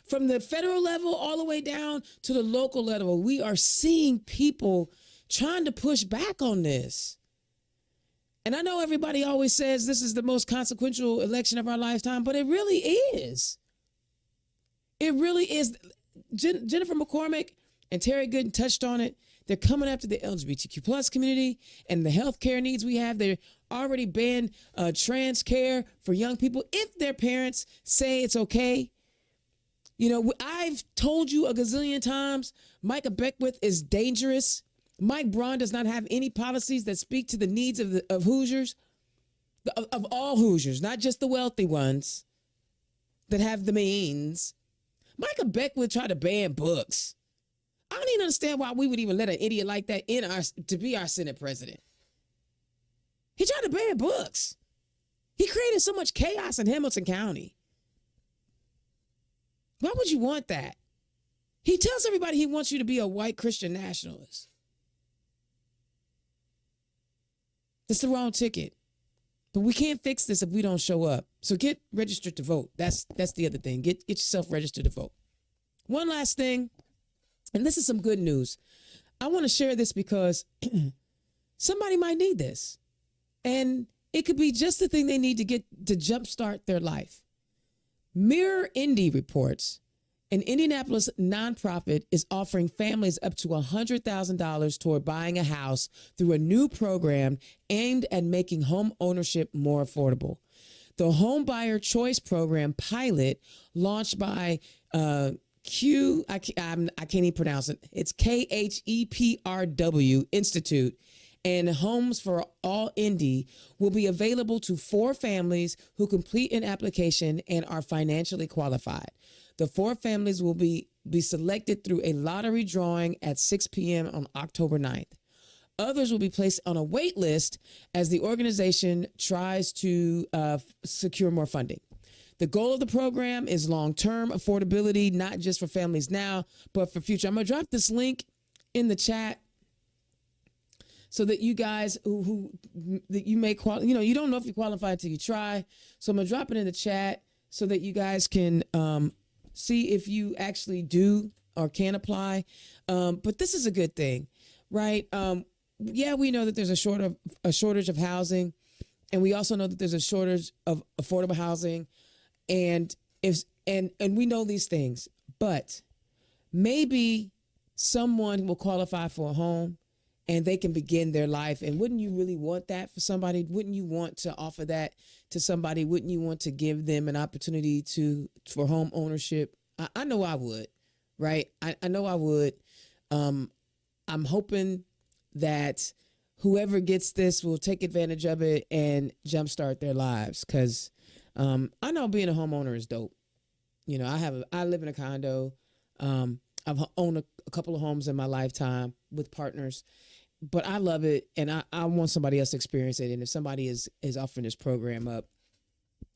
[SPEAKER 1] from the federal level all the way down to the local level, we are seeing people trying to push back on this. And I know everybody always says this is the most consequential election of our lifetime, but it really is. It really is. Jennifer McCormick and Terry Goodin touched on it. They're coming after the LGBTQ plus community and the healthcare needs we have. They're already banned trans care for young people if their parents say it's okay. I've told you a gazillion times, Micah Beckwith is dangerous. Mike Braun does not have any policies that speak to the needs of Hoosiers, of all Hoosiers, not just the wealthy ones that have the means. Micah Beckwith tried to ban books. I don't even understand why we would even let an idiot like that to be our Senate president. He tried to ban books. He created so much chaos in Hamilton County. Why would you want that? He tells everybody he wants you to be a white Christian nationalist. That's the wrong ticket. But we can't fix this if we don't show up. So get registered to vote. That's the other thing. Get yourself registered to vote. One last thing, and this is some good news. I want to share this because somebody might need this. And it could be just the thing they need to get to jumpstart their life. Mirror Indy reports an Indianapolis nonprofit is offering families up to $100,000 toward buying a house through a new program aimed at making home ownership more affordable. The Home Buyer Choice Program pilot, launched by I can't even pronounce it. It's KHEPRW Institute, and Homes for All Indy will be available to 4 families who complete an application and are financially qualified. The 4 families will be selected through a lottery drawing at 6 p.m. on October 9th. Others will be placed on a wait list as the organization tries to secure more funding. The goal of the program is long-term affordability, not just for families now, but for future. I'm going to drop this link in the chat so that you guys that you may you don't know if you qualify until you try. So I'm going to drop it in the chat so that you guys can see if you actually do or can apply. But this is a good thing, right? Yeah, we know that there's a shortage of housing, and we also know that there's a shortage of affordable housing, and we know these things. But maybe someone will qualify for a home, and they can begin their life. And wouldn't you really want that for somebody? Wouldn't you want to offer that to somebody? Wouldn't you want to give them an opportunity for home ownership? I know I would, right? I know I would. I'm hoping that whoever gets this will take advantage of it and jumpstart their lives. Because I know being a homeowner is dope. I live in a condo. I've owned a couple of homes in my lifetime with partners, but I love it, and I want somebody else to experience it. And if somebody is offering this program up,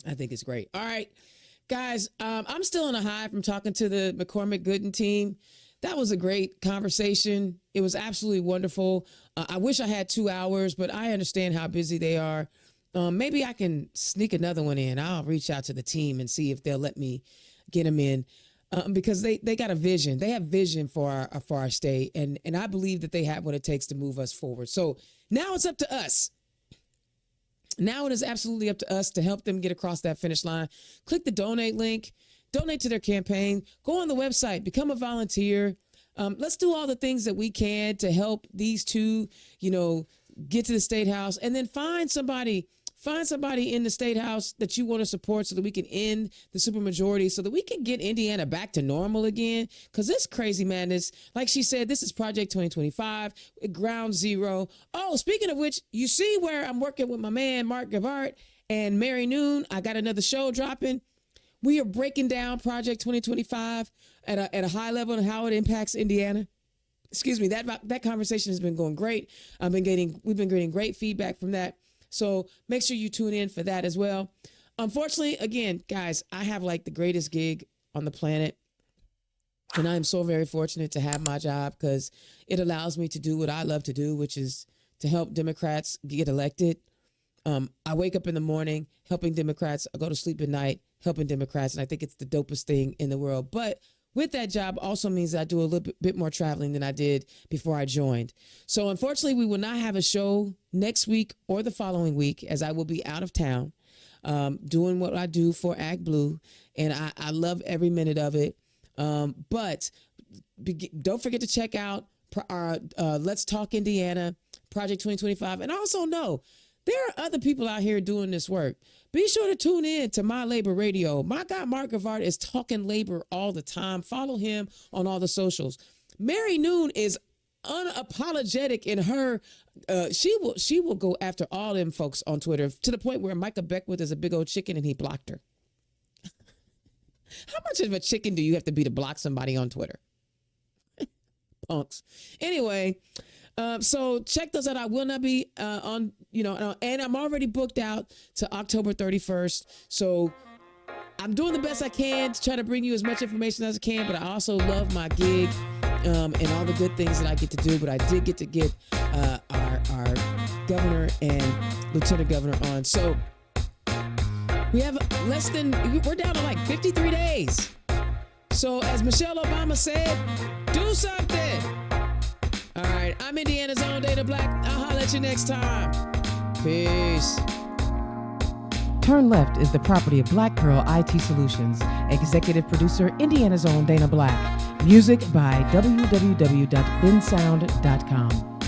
[SPEAKER 1] I think it's great. All right, guys, I'm still on a high from talking to the McCormick Goodin team. That was a great conversation. It was absolutely wonderful. I wish I had 2 hours, but I understand how busy they are. Maybe I can sneak another one in. I'll reach out to the team and see if they'll let me get them in. Because they got a vision. They have vision for our state, and I believe that they have what it takes to move us forward. So now it's up to us. Now it is absolutely up to us to help them get across that finish line. Click the donate link, donate to their campaign, go on the website, become a volunteer. Let's do all the things that we can to help these two, get to the State House, and then find somebody Find somebody in the state house that you want to support so that we can end the supermajority, so that we can get Indiana back to normal again. Because this crazy madness, like she said, this is Project 2025, ground zero. Oh, speaking of which, you see where I'm working with my man, Mark Gavart and Mary Noon. I got another show dropping. We are breaking down Project 2025 at a high level and how it impacts Indiana. Excuse me, that conversation has been going great. We've been getting great feedback from that. So make sure you tune in for that as well. Unfortunately, again, guys, I have like the greatest gig on the planet. And I am so very fortunate to have my job because it allows me to do what I love to do, which is to help Democrats get elected. I wake up in the morning helping Democrats. I go to sleep at night helping Democrats. And I think it's the dopest thing in the world. But with that job also means that I do a little bit more traveling than I did before I joined. So unfortunately, we will not have a show next week or the following week, as I will be out of town doing what I do for Ag Blue. And I love every minute of it. But don't forget to check out our Let's Talk Indiana, Project 2025. And also know there are other people out here doing this work. Be sure to tune in to My Labor Radio. My guy, Mark Gavard, is talking labor all the time. Follow him on all the socials. Mary Noon is unapologetic in her. She will go after all them folks on Twitter to the point where Micah Beckwith is a big old chicken and he blocked her. How much of a chicken do you have to be to block somebody on Twitter? Punks. Anyway, so check those out. I will not be on, and I'm already booked out to October 31st. So I'm doing the best I can to try to bring you as much information as I can, but I also love my gig and all the good things that I get to do. But I did get to get our governor and lieutenant governor on. So we have we're down to like 53 days. So as Michelle Obama said, do something. All right, I'm Indiana's own Dana Black. I'll holler at you next time. Peace.
[SPEAKER 4] Turn Left is the property of Black Pearl IT Solutions. Executive producer, Indiana's own Dana Black. Music by www.bensound.com.